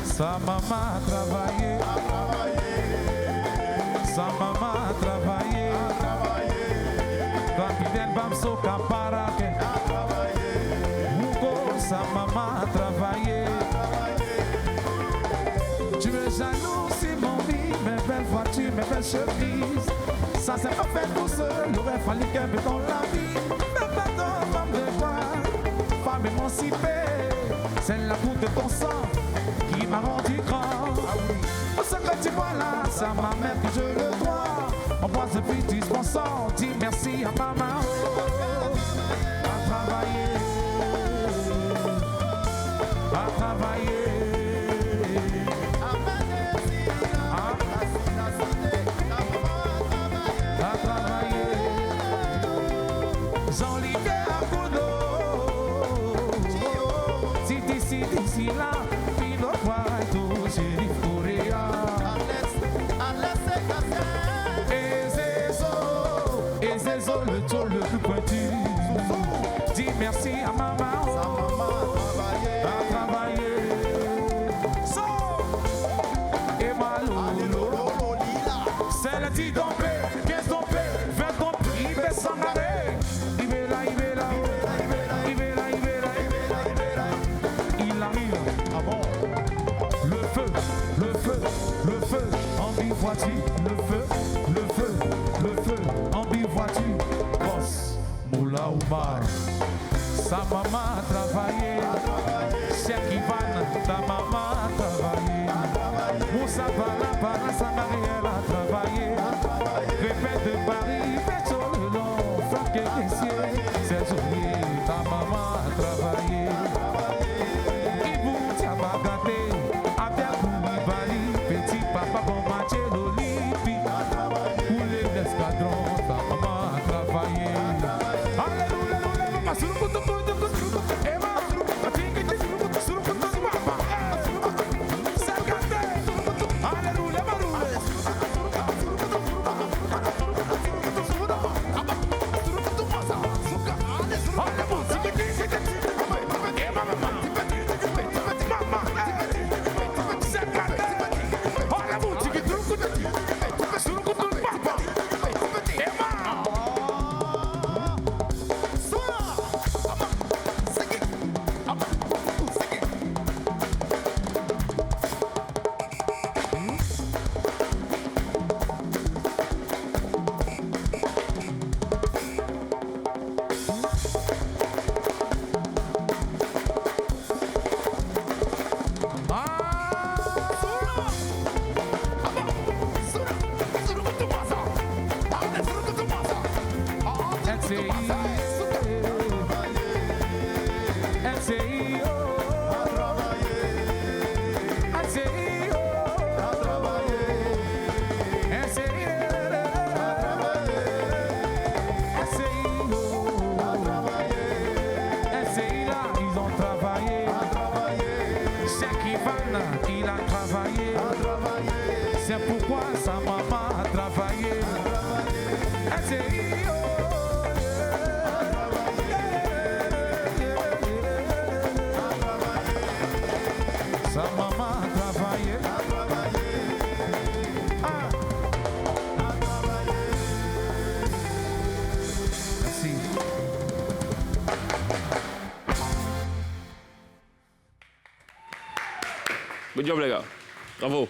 Sa maman a travaillé. Sa maman a travaillé. Capitaine Bamso Kaparake. Hugo, sa maman a travaillé. Tu es jaloux, c'est mon vie, mes belles voitures, mes belles chemises. Ça s'est pas fait tout seul, il aurait fallu qu'elle me donne la vie. Mais pardon, femme de toi, femme émancipée. C'est la goutte de ton sang qui m'a rendu grand. Ce que tu vois là, c'est à ma mère que je le dois. On boit depuis 10%, dis merci à maman. À travailler, à travailler. À travailler. Jean-Olivier Akoudou. Si d'ici là, il doit voir tout, Chérif Kouréa. Et c'est ça le tour le plus pointu. Dis merci à maman. À travailler. Et Malolo. C'est le dit dompé, 15 dompé, 20 dompé, il va s'en aller. Il va là, il va là. Il va là, il va là. Il arrive. Ah bon? Le feu, le feu, le feu. En bivouac, le feu, le feu, le feu. En bivouac, boss, Moula Oumar. Sa maman a travaillé. Cheikh Ivan, ta maman a travaillé. Moussa Bala, sa marielle a travaillé. Répète Il a travaillé, c'est pourquoi sa maman a travaillé. Sa maman a travaillé. Merci. Good job les gars. Bravo.